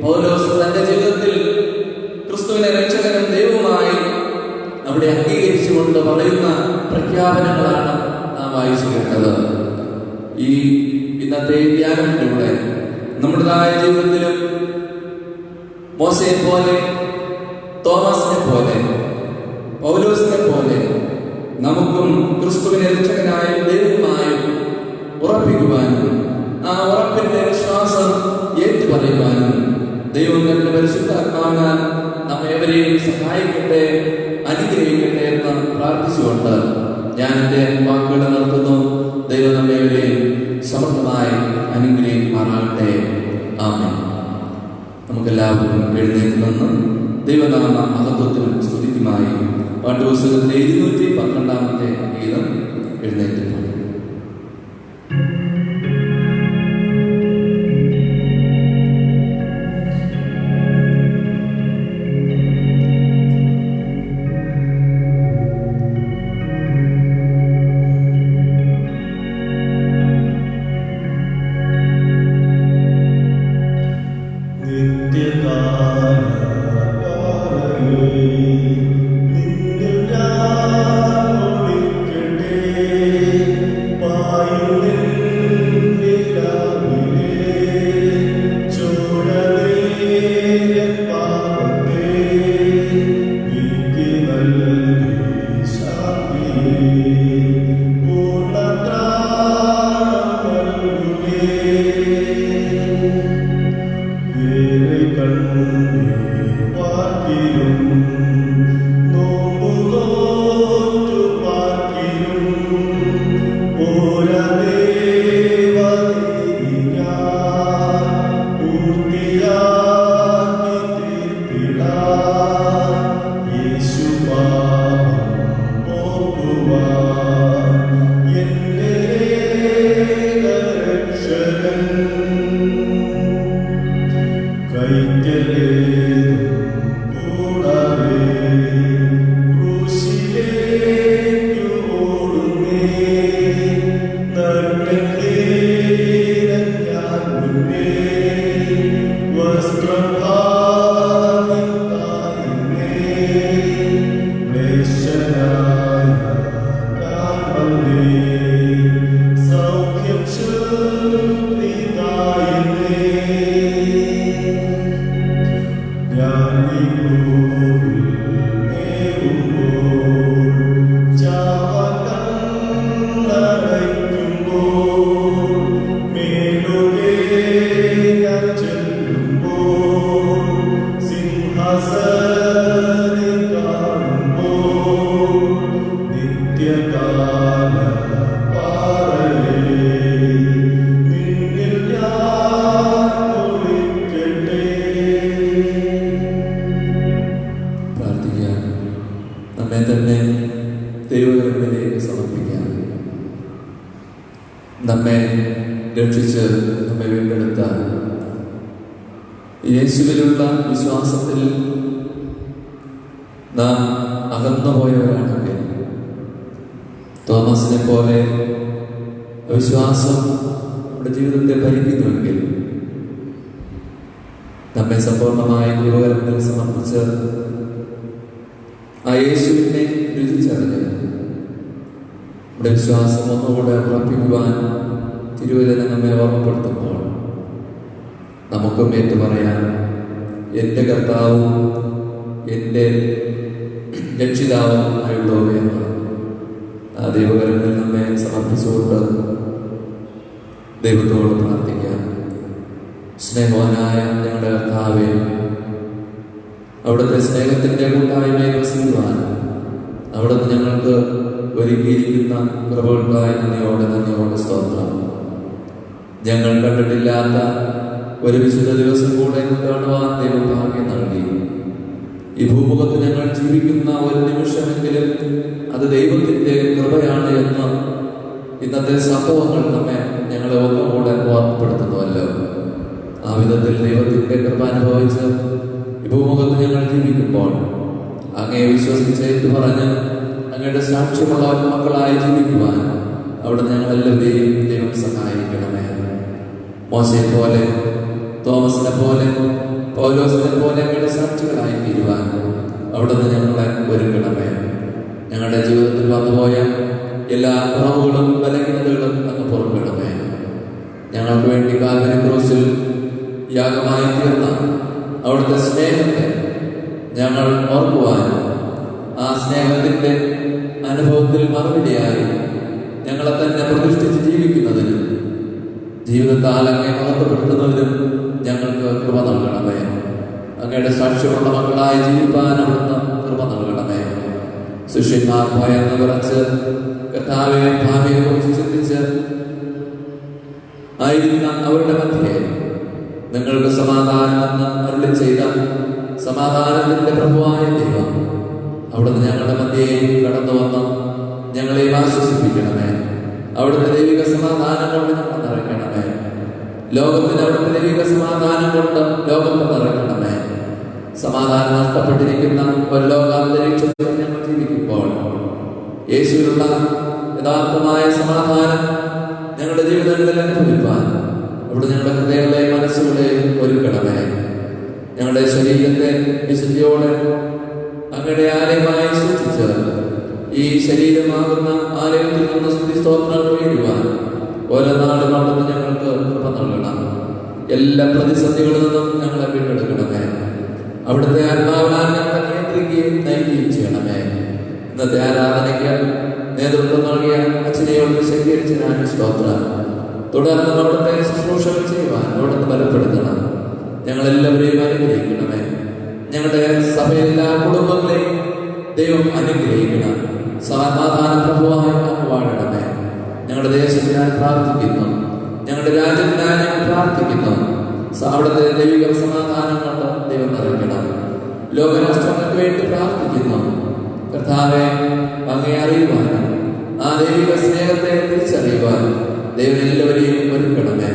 പൗലോസ് തന്റെ ജീവിതത്തിൽ ക്രിസ്തുവിനെ രക്ഷകനും ദൈവവുമായി അവിടെ അംഗീകരിച്ചുകൊണ്ട് പറയുന്ന പ്രഖ്യാപനങ്ങളാണ് നാം വായിച്ചു കേട്ടത്. ഈ ഇന്നത്തെ ധ്യാനത്തിലൂടെ നമ്മുടേതായ ജീവിതത്തിലും മോശയെ പോലെ, തോമസിനെ പോലെ, പൗലോസിനെ പോലെ നമുക്കും ക്രിസ്തുവിനെ രക്ഷകനായും ദൈവവുമായും ഉറപ്പിക്കുവാനും ആ ഉറപ്പിന്റെ വിശ്വാസം ഏറ്റുപറയുവാനും ദൈവം തന്റെ പരിശുദ്ധാത്മാവിനാൽ നമ്മേവരെയും സഹായിക്കട്ടെ, അനുഗ്രഹിക്കട്ടെ എന്ന് പ്രാർത്ഥിച്ചുകൊണ്ട് ഞാൻ എൻ്റെ വാക്കുകൾ നിർത്തുന്നു. ദൈവം നമ്മേവരെയും സമൃദ്ധമായി അനുഗ്രഹിക്കുമാറാകട്ടെ. ആമേൻ. നമുക്കെല്ലാവർക്കും എഴുന്നേറ്റ് നിന്ന് ദൈവനാമ മഹത്വത്തിനും സ്തുതിക്കുമായി പാഠ്യപുസ്തകത്തിലെ 212-ാമത്തെ ഗീതം എഴുന്നേറ്റ് പോയി. Yeah. തന്നെ ദൈവകരങ്ങളിലേക്ക് സമർപ്പിക്കാം. നമ്മെ രക്ഷിച്ച് നമ്മെ വീണ്ടെടുത്ത യേശുവിലുള്ള വിശ്വാസത്തിൽ നാം അകന്നുപോയവരാണെങ്കിൽ, തോമസിനെ പോലെ വിശ്വാസം നമ്മുടെ ജീവിതത്തെ ഭരിക്കുന്നുവെങ്കിൽ, നമ്മെ സമ്പൂർണമായി ദൈവകരങ്ങളിൽ സമർപ്പിച്ച് ആ യേശുവിനെ രുചിച്ചറിഞ്ഞ് നമ്മുടെ വിശ്വാസം ഒന്നുകൂടെ ഉറപ്പിക്കുവാൻ തിരുവചനം നമ്മെ ഓർമ്മപ്പെടുത്തുമ്പോൾ നമുക്കും ഏറ്റു പറയാം, എൻ്റെ കർത്താവും എൻ്റെ രക്ഷിതാവും ആയുള്ളവേ എന്ന്. ആ ദൈവകരങ്ങളിൽ നമ്മെ സമർപ്പിച്ചുകൊണ്ട് ദൈവത്തോട് പ്രാർത്ഥിക്കാം. സ്നേഹവാനായ ഞങ്ങളുടെ കർത്താവേ, അവിടുത്തെ സ്നേഹത്തിൻ്റെ കൂട്ടായ്മയിൽ വസിക്കുവാൻ അവിടുന്ന് ഞങ്ങൾക്ക് ഒരുക്കിയിരിക്കുന്ന കൃപകൾക്കായി നന്ദിയോടെ സ്തോത്രം. ഞങ്ങൾ കണ്ടിട്ടില്ലാത്ത ഒരു വിശുദ്ധ ദിവസം കൂടെ കാണുവാൻ ദൈവം ഭാഗ്യം നൽകി. ഈ ഭൂമുഖത്ത് ഞങ്ങൾ ജീവിക്കുന്ന ഒരു നിമിഷമെങ്കിലും അത് ദൈവത്തിൻ്റെ കൃപയാണ് എന്ന് ഇന്നത്തെ സംഭവങ്ങൾ ഞങ്ങളെ ഒന്നുകൂടെ ഓർമ്മപ്പെടുത്തുന്നുവല്ലോ. ആ വിധത്തിൽ ദൈവത്തിൻ്റെ കൃപ അനുഭവിച്ച് ഈ ഭൂമുഖത്ത് ഞങ്ങൾ ജീവിക്കുമ്പോൾ അങ്ങയെ വിശ്വസിച്ച് പറഞ്ഞ് അങ്ങയുടെ സാക്ഷ്യമുള്ള മക്കളായി ജീവിക്കുവാൻ അവിടെ ഞങ്ങളെല്ലാവരെയും ദൈവം സഹായിക്കണമേ. മോശയെ പോലെ, തോമസിനെ പോലെ, പൗലോസിനെ പോലെ അങ്ങയുടെ സാക്ഷികളായി തീരുവാൻ അവിടുന്ന് ഞങ്ങളെ ഒരുക്കണമേ. ഞങ്ങളുടെ ജീവിതത്തിൽ വന്നുപോയ എല്ലാ കുറവുകളും ബലഹീനതകളും അങ്ങ് പുറപ്പെടണമേ. ഞങ്ങൾക്ക് വേണ്ടി കാൽവരി ക്രൂശിൽ യാഗമായി തീർന്ന അവിടുത്തെ സ്നേഹത്തെ ഞങ്ങൾ ഓർക്കുവാനും ആ സ്നേഹത്തിൻ്റെ അനുഭവത്തിൽ മറുപടിയായി ഞങ്ങളെ തന്നെ പ്രതിഷ്ഠിച്ച് ജീവിക്കുന്നതിനും ജീവിതത്താൽ അങ്ങേ മഹത്വപ്പെടുത്തുന്നതിനും ഞങ്ങൾക്ക് കൃപ നൽകണമേ. അങ്ങയുടെ സാക്ഷ്യമുള്ള മക്കളായി ജീവിപ്പാൻ അവിടുന്ന് കൃപ നൽകണമേ. ശിഷ്യന്മാർ ഭയന്ന് വിറച്ച് കർത്താവെ ഭാവിയെ കുറിച്ച് ചിന്തിച്ച് ആയിരുന്ന അവരുടെ മധ്യേ നിങ്ങൾക്ക് സമാധാനമെന്ന് അരുളി ചെയ്ത സമാധാനത്തിന്റെ പ്രഭുവായ ദൈവം അവിടുന്ന് ഞങ്ങളുടെ മധ്യേ കടന്നു വന്ന് ഞങ്ങളെ ആശ്വസിപ്പിക്കണമേ. അവിടുത്തെ ദൈവിക സമാധാനം കൊണ്ട് ഞങ്ങൾ നിറയ്ക്കണമേ. ലോകത്തിന് അവിടുത്തെ ദൈവിക സമാധാനം കൊണ്ട് ലോകത്തെ നിറയ്ക്കണമേ. സമാധാനം നഷ്ടപ്പെട്ടിരിക്കുന്ന ഒരു ലോകാന്തരീക്ഷത്തിൽ ഞങ്ങൾ ജീവിക്കുമ്പോൾ യേശുവിലുള്ള യഥാർത്ഥമായ സമാധാനം ഞങ്ങളുടെ ജീവിതങ്ങളിൽ അനുഭവിപ്പാൻ അവിടെ ഞങ്ങളുടെ ഹൃദയങ്ങളെ മനസ്സുകളെ ഒരുക്കണമേ. ഞങ്ങളുടെ ശരീരത്തെ വിശുദ്ധിയോടെ അങ്ങയുടെ ആലയമായി സൂക്ഷിച്ച് ഈ ശരീരമാകുന്ന ആലയത്തിൽ നിന്ന് സ്തുതി സ്തോത്രങ്ങൾ ഉയരുവാൻ ഓരോ നാളും അവിടുന്ന് ഞങ്ങൾക്ക് കൃപ നൽകണം. എല്ലാ പ്രതിസന്ധികളിൽ നിന്നും ഞങ്ങളെ വീണ്ടെടുക്കണമേ. അവിടുത്തെ ആത്മാവിനാൽ ഞങ്ങളെ നിയന്ത്രിക്കുകയും നയിക്കുകയും ചെയ്യണമേ. ഇന്നത്തെ ആരാധനയ്ക്ക് നേതൃത്വം നൽകിയ അച്ഛനെയോട് ശക്തീകരിച്ചതിനാണ് സ്തോത്രം. തുടർന്ന് അവിടുത്തെ ശുശ്രൂഷകൾ ചെയ്യുവാൻ അവിടുന്ന് ബലപ്പെടുത്തണം. ഞങ്ങളെല്ലാവരെയും അനുഗ്രഹിക്കണമേ. ഞങ്ങളുടെ സഭയിലെ കുടുംബങ്ങളെയും ദൈവം അനുഗ്രഹിക്കണം. സമാധാന പ്രഭുവായി അങ്ങ് വാഴണമേ. ഞങ്ങളുടെ ദേശത്തിനായി പ്രാർത്ഥിക്കുന്നു, ഞങ്ങളുടെ രാജ്യത്തിനായി ഞങ്ങൾ പ്രാർത്ഥിക്കുന്നു. അവിടുത്തെ ദൈവിക സമാധാനം കൊണ്ട് ദൈവം നിറയ്ക്കണം. ലോകരാഷ്ട്രങ്ങൾക്ക് വേണ്ടി പ്രാർത്ഥിക്കുന്നു. കർത്താവെ അങ്ങയെ അറിയുവാനും ആ ദൈവിക സ്നേഹത്തെ തിരിച്ചറിയുവാൻ ദൈവം എല്ലാവരെയും ഒരുക്കണമേ.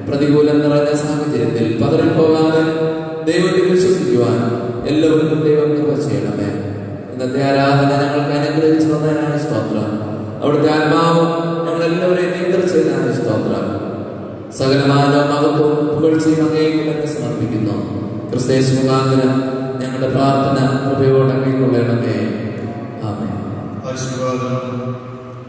പ്രതികൂലം നിറഞ്ഞ സാഹചര്യത്തിൽ പതറിപ്പോകാതെ ദൈവത്തിൽ വിശ്വസിക്കുവാൻ എല്ലാവർക്കും ദൈവം കൃപ ചെയ്യണമേ. ഇന്നത്തെ ആരാധന ഞങ്ങൾക്ക് അനുഗ്രഹിച്ചു തന്നതിനാണ് സ്തോത്രം. അവിടുത്തെ ആത്മാവും ഞങ്ങളെല്ലാവരെയും നിയന്ത്രിച്ചതിനാണ് സ്തോത്രം. സകലമായ മഹത്വവും പുകഴ്ചയും അങ്ങേക്ക് സമർപ്പിക്കുന്നു. ക്രിസ്തയേശു മുഖാന്തരം ഞങ്ങളുടെ പ്രാർത്ഥന കൃപയോടെ കൈക്കൊള്ളണമേ. ആമേൻ.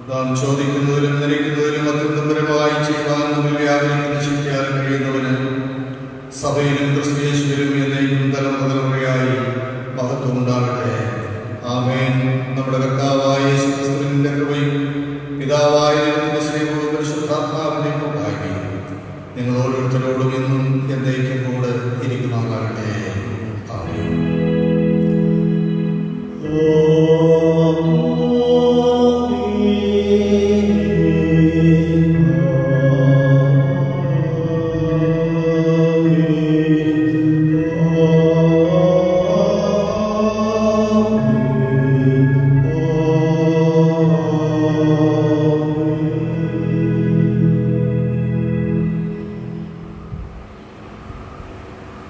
നാം ചോദിക്കുന്നതിലും നിരക്കുന്നതിലും അത്യന്തപരമായി ചെയ്യുവാൻ നമ്മൾ വ്യാപരിക്കുന്ന ശക്തിയാൽ കഴിയുന്നവന് സഭയിലും ക്രിസ്തയേശുവിലും